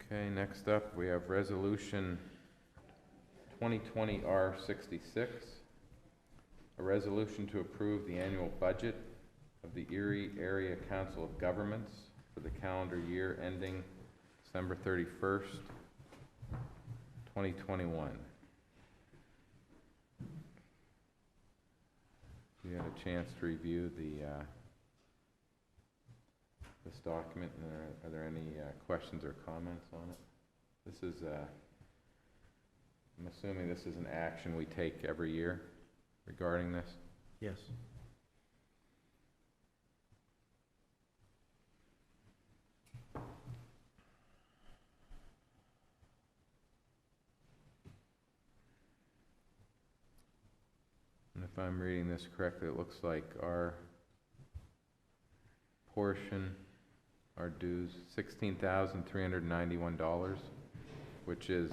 Okay, next up we have resolution 2020 R66, a resolution to approve the annual budget of the Erie Area Council of Governments for the calendar year ending December 31st, 2021. You had a chance to review this document, and are there any questions or comments on it? This is, I'm assuming this is an action we take every year regarding this? Yes. And if I'm reading this correctly, it looks like our portion, our dues, $16,391, which is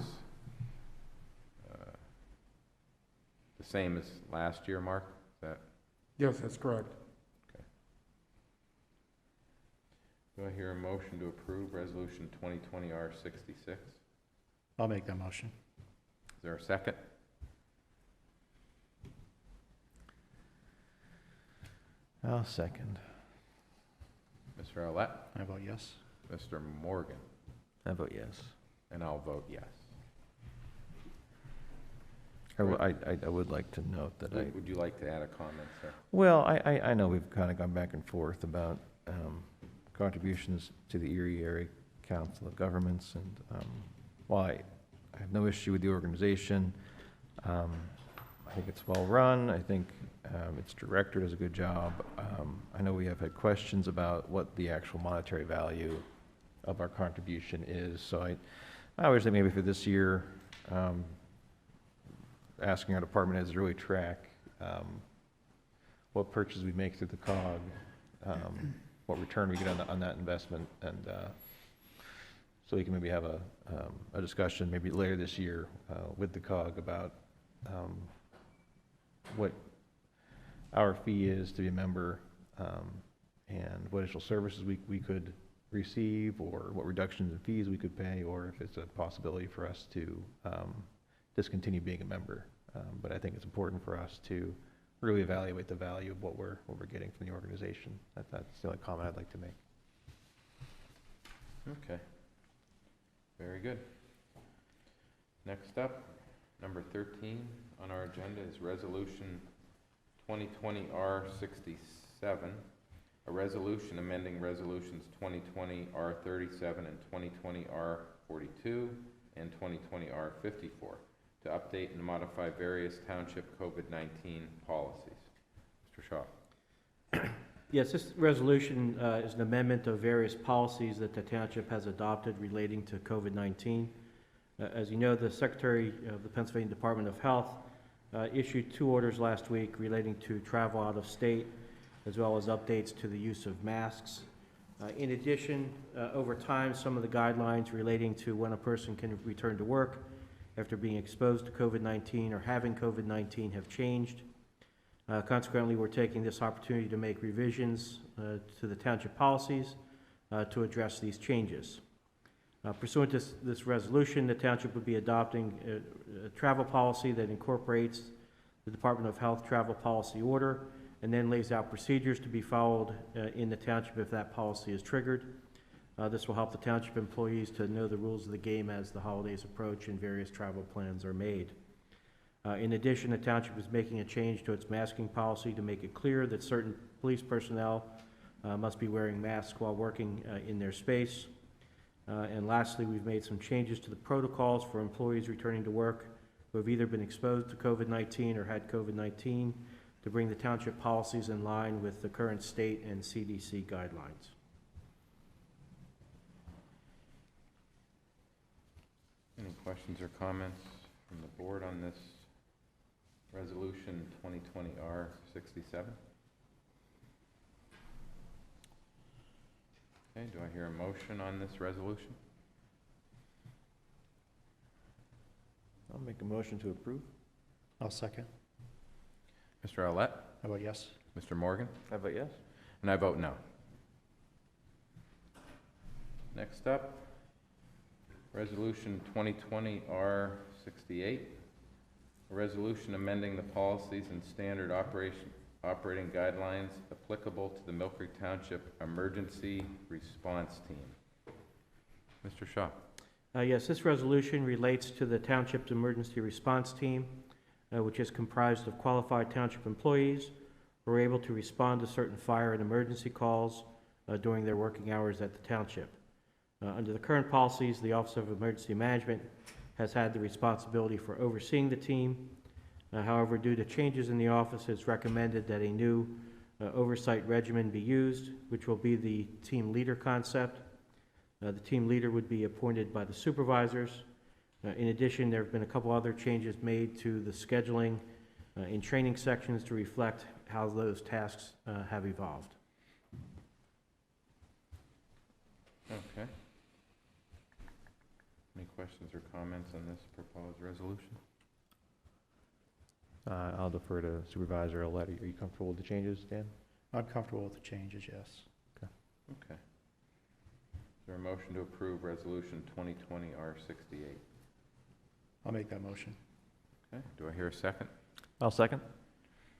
the same as last year, Mark? Is that? Yes, that's correct. Okay. Do I hear a motion to approve resolution 2020 R66? I'll make that motion. Is there a second? I'll second. Mr. Arlett? I vote yes. Mr. Morgan? I vote yes. And I'll vote yes. I would like to note that Would you like to add a comment, sir? well, I know we've kind of gone back and forth about contributions to the Erie Area Council of Governments, and while I have no issue with the organization, I think it's well-run. I think its director does a good job. I know we have had questions about what the actual monetary value of our contribution is, so I wish that maybe for this year, asking our department heads to really track what purchases we make through the COG, what return we get on that investment, and so we can maybe have a discussion maybe later this year with the COG about what our fee is to be a member, and what additional services we could receive, or what reductions in fees we could pay, or if it's a possibility for us to discontinue being a member. But I think it's important for us to really evaluate the value of what we're getting from the organization. That's the only comment I'd like to make. Okay. Very good. Next up, number 13 on our agenda is Resolution 2020-R67, a resolution amending Resolutions 2020-R37 and 2020-R42 and 2020-R54 to update and modify various township COVID-19 policies. Mr. Shaw. Yes, this resolution is an amendment of various policies that the township has adopted relating to COVID-19. As you know, the Secretary of the Pennsylvania Department of Health issued 2 orders last week relating to travel out of state, as well as updates to the use of masks. In addition, over time, some of the guidelines relating to when a person can return to work after being exposed to COVID-19 or having COVID-19 have changed. Consequently, we're taking this opportunity to make revisions to the township policies to address these changes. Pursuant to this resolution, the township would be adopting a travel policy that incorporates the Department of Health travel policy order and then lays out procedures to be followed in the township if that policy is triggered. This will help the township employees to know the rules of the game as the holidays approach and various travel plans are made. In addition, the township is making a change to its masking policy to make it clear that certain police personnel must be wearing masks while working in their space. And lastly, we've made some changes to the protocols for employees returning to work who have either been exposed to COVID-19 or had COVID-19 to bring the township policies in line with the current state and CDC guidelines. Any questions or comments from the board on this resolution 2020-R67? Okay, do I hear a motion on this resolution? I'll make a motion to approve. I'll second. Mr. Owlett? How about yes? Mr. Morgan? How about yes? And I vote no. Next up, Resolution 2020-R68, a resolution amending the policies and standard operating guidelines applicable to the Millcreek Township Emergency Response Team. Mr. Shaw. Yes, this resolution relates to the township's emergency response team, which is comprised of qualified township employees who are able to respond to certain fire and emergency calls during their working hours at the township. Under the current policies, the Office of Emergency Management has had the responsibility for overseeing the team. However, due to changes in the office, it's recommended that a new oversight regimen be used, which will be the team leader concept. The team leader would be appointed by the supervisors. In addition, there have been a couple other changes made to the scheduling in training sections to reflect how those tasks have evolved. Okay. Any questions or comments on this proposed resolution? I'll defer to Supervisor Owlett. Are you comfortable with the changes, Dan? I'm comfortable with the changes, yes. Okay. Is there a motion to approve Resolution 2020-R68? I'll make that motion. Okay. Do I hear a second? I'll second.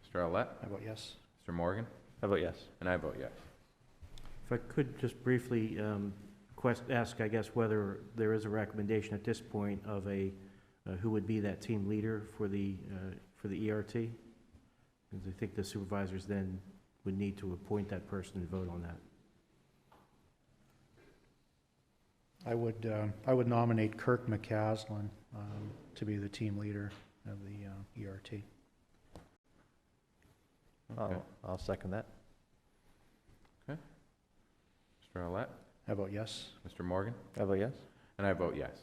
Mr. Owlett? How about yes? Mr. Morgan? How about yes? And I vote yes. If I could just briefly ask, I guess, whether there is a recommendation at this point of who would be that team leader for the ERT? Because I think the supervisors then would need to appoint that person and vote on that. I would nominate Kirk McCaslin to be the team leader of the ERT. Okay. I'll second that. Mr. Olet? How about yes? Mr. Morgan? How about yes? And I vote yes.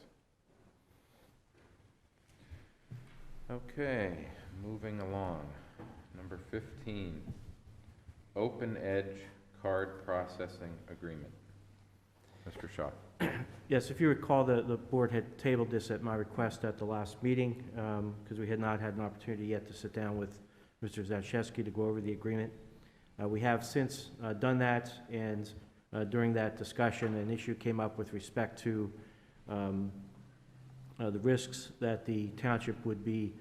Okay, moving along. Number 15, Open Edge Card Processing Agreement. Mr. Shaw. Yes, if you recall, the board had tabled this at my request at the last meeting, because we had not had an opportunity yet to sit down with Mr. Zachewski to go over the agreement. We have since done that, and during that discussion, an issue came up with respect to the risks that the township would be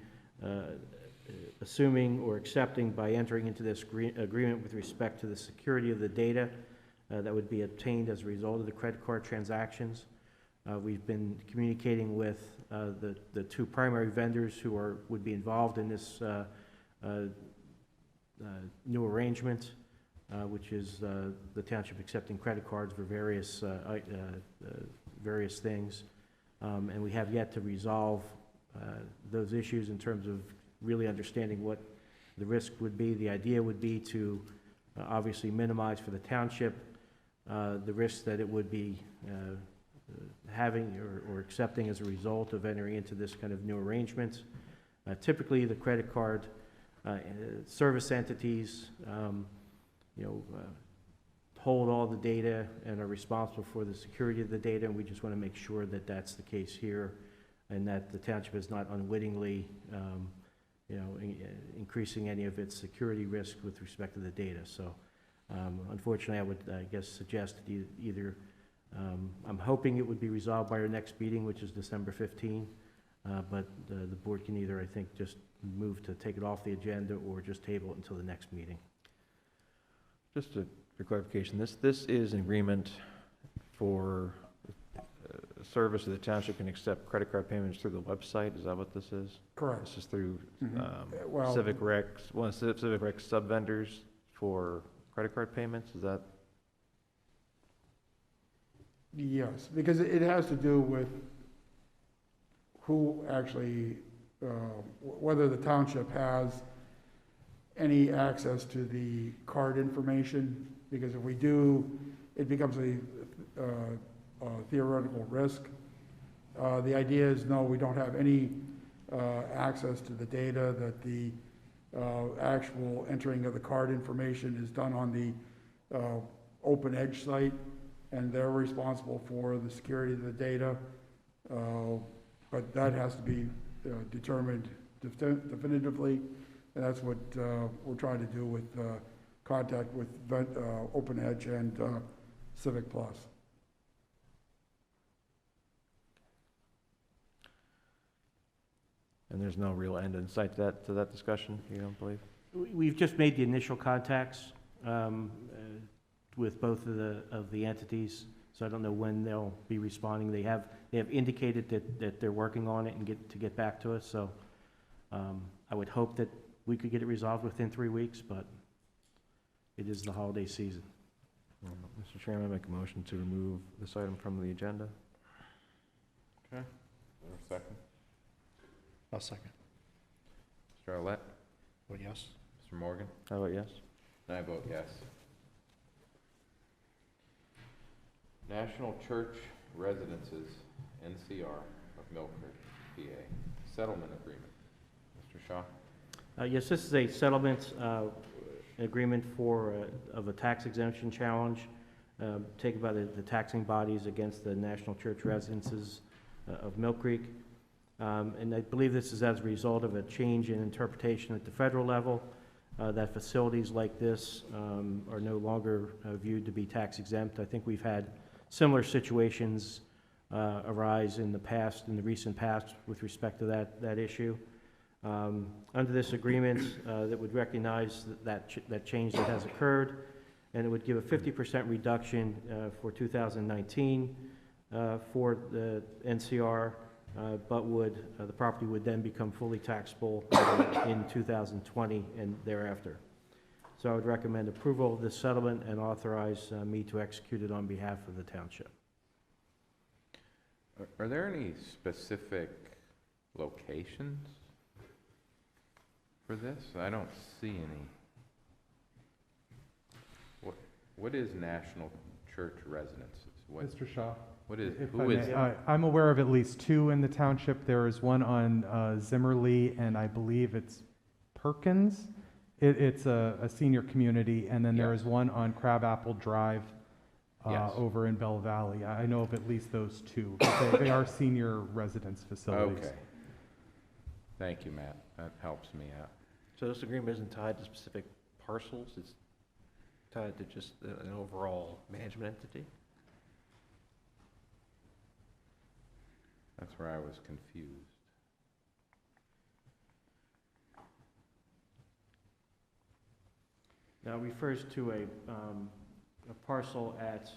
assuming or accepting by entering into this agreement with respect to the security of the data that would be obtained as a result of the credit card transactions. We've been communicating with the two primary vendors who would be involved in this new arrangement, which is the township accepting credit cards for various things. And we have yet to resolve those issues in terms of really understanding what the risk would be. The idea would be to obviously minimize for the township the risks that it would be having or accepting as a result of entering into this kind of new arrangement. Typically, the credit card service entities, hold all the data and are responsible for the security of the data, and we just want to make sure that that's the case here, and that the township is not unwittingly, increasing any of its security risk with respect to the data. So, unfortunately, I would, suggest that either, I'm hoping it would be resolved by our next meeting, which is December 15, but the board can either, I think, just move to take it off the agenda or just table it until the next meeting. Just for clarification, this is an agreement for service that the township can accept credit card payments through the website. Is that what this is? Correct. This is through Well, Civic Rec sub-vendors for credit card payments? Is that? yes, because it has to do with who actually, whether the township has any access to the card information, because if we do, it becomes a theoretical risk. The idea is, no, we don't have any access to the data, that the actual entering of the card information is done on the Open Edge site, and they're responsible for the security of the data. But that has to be determined definitively, and that's what we're trying to do with contact with Open Edge and Civic Plus. And there's no real end in sight to that discussion, you don't believe? We've just made the initial contacts with both of the entities, so I don't know when they'll be responding. They have indicated that they're working on it and get back to us. So I would hope that we could get it resolved within 3 weeks, but it is the holiday season. Mr. Chairman, I make a motion to remove this item from the agenda. Okay. Is there a second? I'll second. Mr. Olet? Vote yes. Mr. Morgan? How about yes? And I vote yes. National Church Residences, NCR of Milkery, PA. Settlement agreement. Mr. Shaw? Yes, this is a settlement agreement of a tax exemption challenge taken by the taxing bodies against the National Church Residences of Millcreek. And I believe this is as a result of a change in interpretation at the federal level, that facilities like this are no longer viewed to be tax exempt. I think we've had similar situations arise in the recent past with respect to that issue. Under this agreement, that would recognize that change that has occurred, and it would give a 50% reduction for 2019 for the NCR, but the property would then become fully taxable in 2020 and thereafter. So I would recommend approval of this settlement and authorize me to execute it on behalf of the township. Are there any specific locations for this? I don't see any. What is National Church Residences? Mr. Shaw? What is, If who I is may, it? I'm aware of at least two in the township. There is one on Zimmerly, and I believe it's Perkins. It's a senior community, and then there Yes. is one on Crabapple Drive Yes. over in Bell Valley. I know of at least those two, but they are senior residence facilities. Okay. Thank you, Matt. That helps me out. So this agreement isn't tied to specific parcels, it's tied to just an overall management entity? That's where I was confused. Now, it refers to a parcel at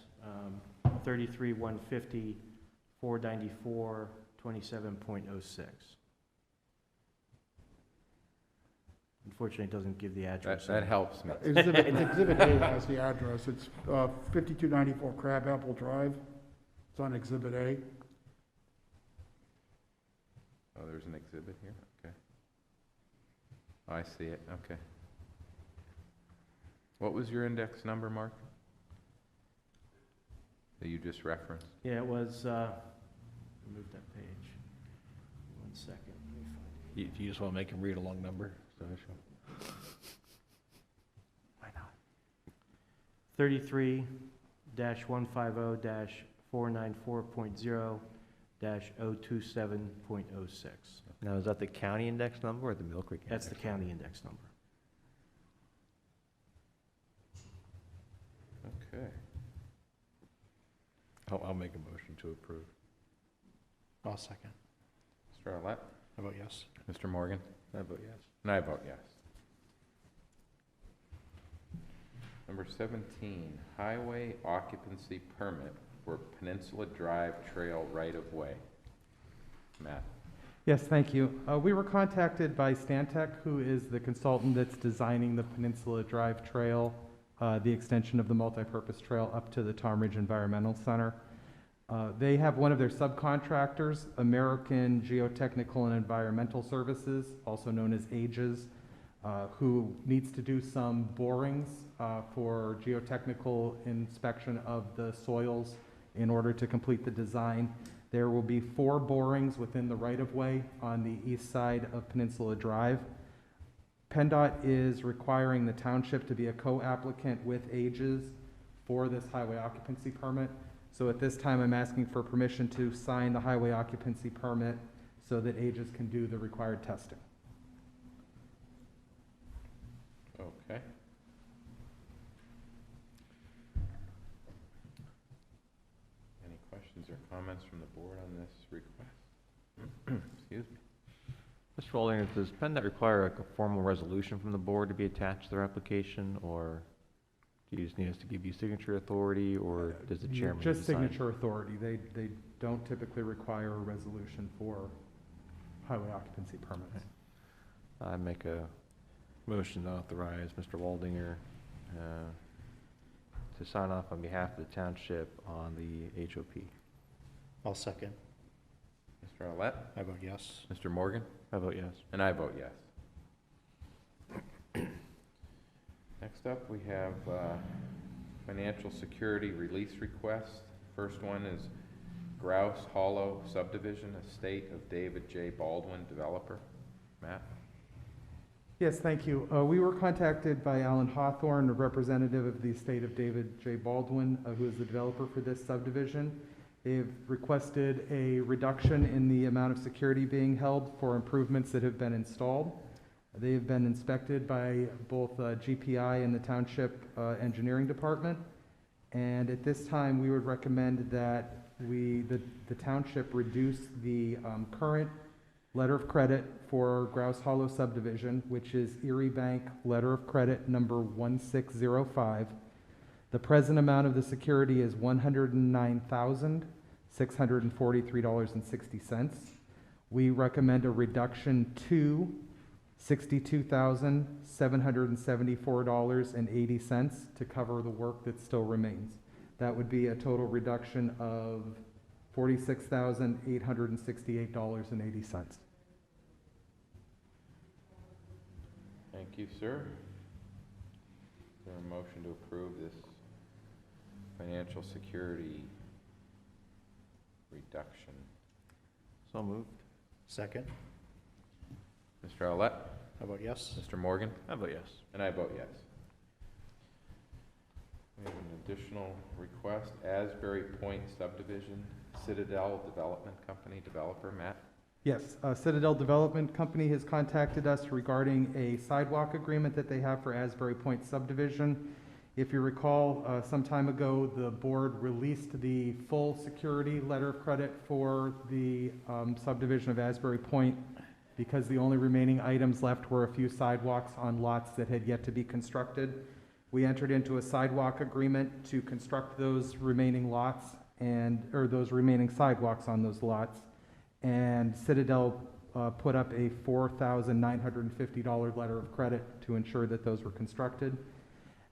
33-150, 494, 27.06. Unfortunately, it doesn't give the address. That helps me. Exhibit A has the address. It's 5294 Crabapple Drive. It's on Exhibit A. Oh, there's an exhibit here? Okay. Oh, I see it, okay. What was your index number, Mark? That you just referenced? Yeah, it was, move that page. 1 second, let me find it. You just want to make him read a long number? Why not? 33-150-494.0-027.06. Now, is that the county index number or the Millcreek index? That's the county index number. Okay. I'll make a motion to approve. I'll second. Mr. Arlett? I vote yes. Mr. Morgan? I vote yes. And I vote yes. Number 17, highway occupancy permit for Peninsula Drive Trail right-of-way. Matt? Yes, thank you. We were contacted by Stantec, who is the consultant that's designing the Peninsula Drive Trail, the extension of the multipurpose trail up to the Tom Ridge Environmental Center. They have one of their subcontractors, American Geotechnical and Environmental Services, also known as AGES, who needs to do some borings for geotechnical inspection of the soils in order to complete the design. There will be 4 borings within the right-of-way on the east side of Peninsula Drive. PennDOT is requiring the township to be a co-applicant with AGES for this highway occupancy permit. So at this time, I'm asking for permission to sign the highway occupancy permit so that AGES can do the required testing. Okay. Any questions or comments from the board on this request? Excuse me. Mr. Walding, does PennDOT require a formal resolution from the board to be attached to their application, or do you just need us to give you signature authority, or does the chairman Just decide? signature authority. They don't typically require a resolution for highway occupancy permits. I make a motion to authorize Mr. Waldinger to sign off on behalf of the township on the HOP. I'll second. Mr. Arlett? I vote yes. Mr. Morgan? I vote yes. And I vote yes. Next up, we have financial security release request. First one is Grouse Hollow Subdivision, estate of David J. Baldwin, developer. Matt? Yes, thank you. We were contacted by Alan Hawthorne, a representative of the estate of David J. Baldwin, who is the developer for this subdivision. They've requested a reduction in the amount of security being held for improvements that have been installed. They have been inspected by both GPI and the Township Engineering Department. And at this time, we would recommend that the Township reduce the current letter of credit for Grouse Hollow subdivision, which is Erie Bank letter of credit number 1605. The present amount of the security is $109,643.60. We recommend a reduction to $62,774.80 to cover the work that still remains. That would be a total reduction of $46,868.80. Thank you, sir. Is there a motion to approve this financial security reduction? So moved. Second. Mr. Owlett? How about yes? Mr. Morgan? How about yes? And I vote yes. We have an additional request, Asbury Point Subdivision, Citadel Development Company, developer, Matt? Yes, Citadel Development Company has contacted us regarding a sidewalk agreement that they have for Asbury Point Subdivision. If you recall, some time ago, the board released the full security letter of credit for the subdivision of Asbury Point because the only remaining items left were a few sidewalks on lots that had yet to be constructed. We entered into a sidewalk agreement to construct those remaining lots or those remaining sidewalks on those lots. And Citadel put up a $4,950 letter of credit to ensure that those were constructed.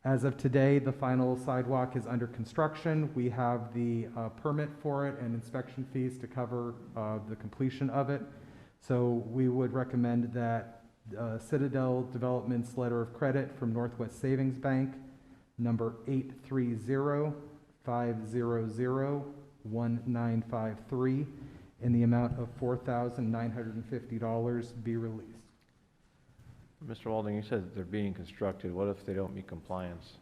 As of today, the final sidewalk is under construction. We have the permit for it and inspection fees to cover the completion of it. So we would recommend that Citadel Development's letter of credit from Northwest Savings Bank, number 830-500-1953, in the amount of $4,950 be released. Mr. Walding, you said they're being constructed. What if they don't meet compliance?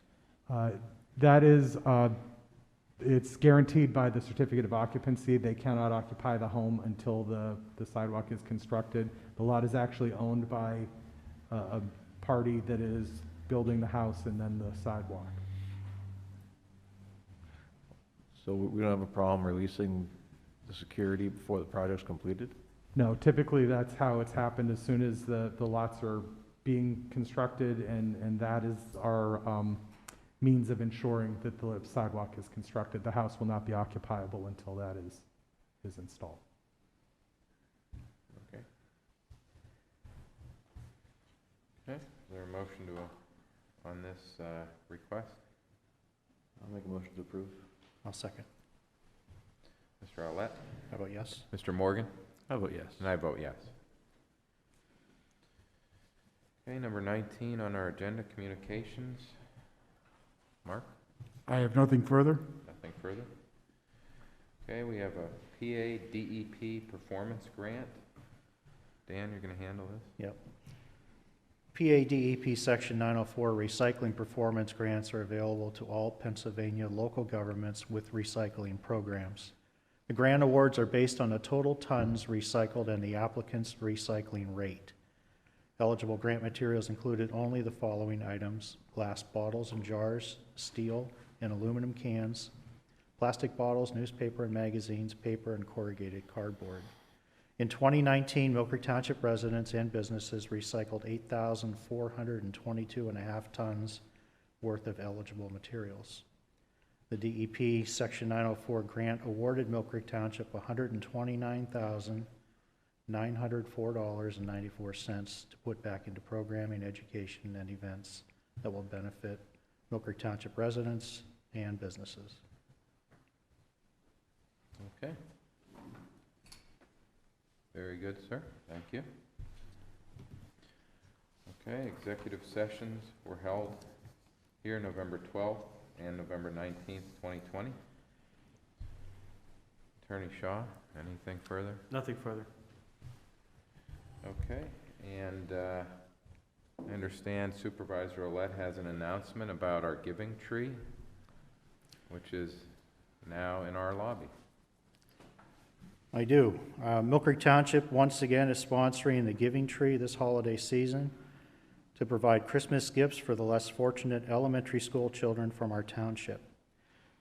That is, it's guaranteed by the certificate of occupancy. They cannot occupy the home until the sidewalk is constructed. The lot is actually owned by a party that is building the house and then the sidewalk. So we don't have a problem releasing the security before the project's completed? No, typically that's how it's happened as soon as the lots are being constructed, and that is our means of ensuring that the sidewalk is constructed. The house will not be occupiable until that is installed. Okay. Okay, is there a motion on this request? I'll make a motion to approve. I'll second. Mr. Owlett? How about yes? Mr. Morgan? How about yes? And I vote yes. Okay, number 19 on our agenda, communications. Mark? I have nothing further. Nothing further? Okay, we have a PA DEP performance grant. Dan, you're going to handle this? Yep. PADEP Section 904 recycling performance grants are available to all Pennsylvania local governments with recycling programs. The grant awards are based on the total tons recycled and the applicant's recycling rate. Eligible grant materials included only the following items: glass bottles and jars, steel and aluminum cans, plastic bottles, newspaper and magazines, paper, and corrugated cardboard. In 2019, Millcreek Township residents and businesses recycled 8,422.5 tons worth of eligible materials. The DEP Section 904 grant awarded Millcreek Township $129,904.94 to put back into programming, education, and events that will benefit Millcreek Township residents and businesses. Okay. Very good, sir. Thank you. Okay, executive sessions were held here November 12th and November 19th, 2020. Attorney Shaw, anything further? Nothing further. Okay, and I understand Supervisor Ouellette has an announcement about our giving tree, which is now in our lobby. I do. Millcreek Township once again is sponsoring the Giving Tree this holiday season to provide Christmas gifts for the less fortunate elementary school children from our township.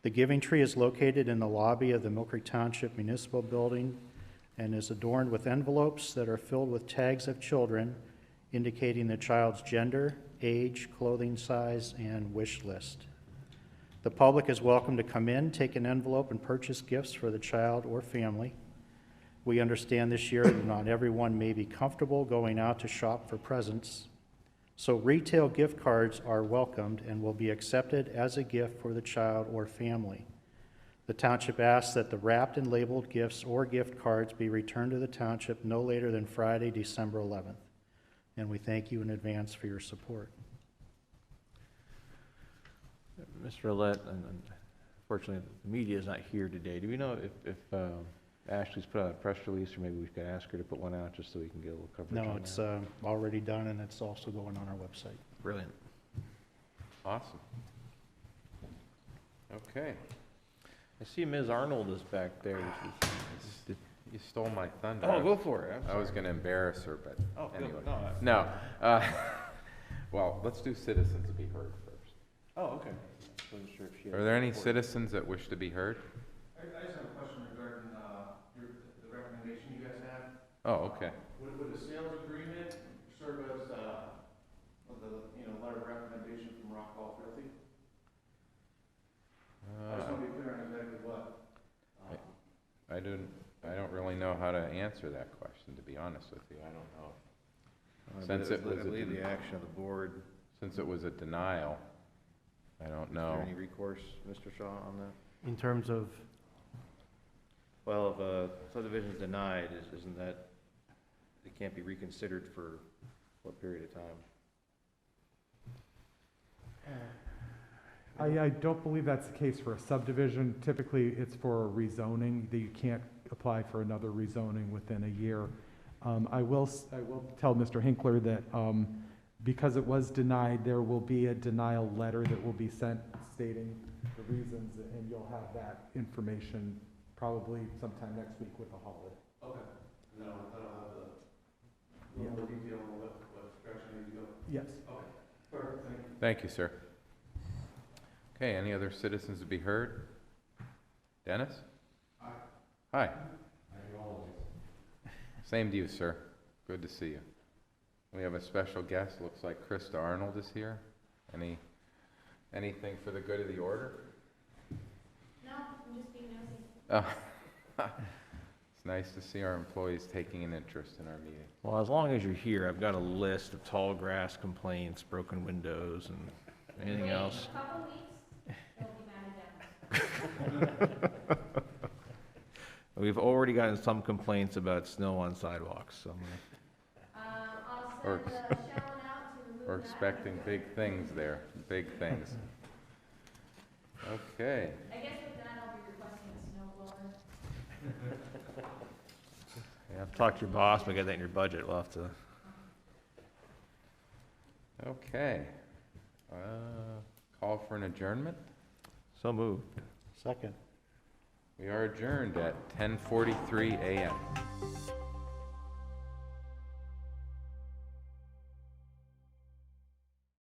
The Giving Tree is located in the lobby of the Millcreek Township Municipal Building and is adorned with envelopes that are filled with tags of children indicating the child's gender, age, clothing size, and wish list. The public is welcome to come in, take an envelope, and purchase gifts for the child or family. We understand this year that not everyone may be comfortable going out to shop for presents, so retail gift cards are welcomed and will be accepted as a gift for the child or family. The township asks that the wrapped and labeled gifts or gift cards be returned to the township no later than Friday, December 11th. And we thank you in advance for your support. Mr. Roulette, and unfortunately, the media is not here today. Do we know if Ashley's put out a press release, or maybe we could ask her to put one out just so we can get a little coverage on No, that? it's already done, and it's also going on our website. Brilliant. Awesome. Okay. I see Ms. Arnold is back there. You stole my thunder. Oh, go for it. I was going to embarrass her, but Oh, anyway. no. No. Well, let's do citizens to be heard first. Oh, okay. Wasn't sure if she had Are there any report. citizens that wish to be heard? I just have a question regarding the recommendation you guys have. Oh, okay. Would a sales agreement serve as the letter of recommendation from Rockwell Realty? I just want to be clear on exactly what. I don't really know how to answer that question, to be honest with you. I don't know. Since it was I believe the action of the board. Since it was a denial, I don't Is know. there any recourse, Mr. Shaw, on that? In terms of, Well, if a subdivision is denied, isn't that, it can't be reconsidered for what period of time? I don't believe that's the case for a subdivision. Typically, it's for a rezoning, that you can't apply for another rezoning within a year. I will tell Mr. Hinkler that because it was denied, there will be a denial letter that will be sent stating the reasons, and you'll have that information probably sometime next week with the holiday. Okay. No, that'll have the Yeah. more detail on what direction you need to go. Yes. Okay. Perfect, thank you. Thank you, sir. Okay, any other citizens to be heard? Dennis? Hi. Same to you, sir. Good to see you. We have a special guest. Looks like Krista Arnold is here. Anything for the good of the order? No, I'm just being nosy. It's nice to see our employees taking an interest in our meeting. Well, as long as you're here, I've got a list of tall grass complaints, broken windows, and anything else. A couple weeks, they'll be mad at them. We've already gotten some complaints about snow on sidewalks, so I'm I'll Or send ex- Sharon out to remove that. We're expecting big things there, big things. Okay. I guess with that, I'll be requesting a snow blower. Yeah. talk to your boss, we got that in your budget, we'll have to. Okay. Call for an adjournment. So moved. Second. We are adjourned at 10:43 a.m.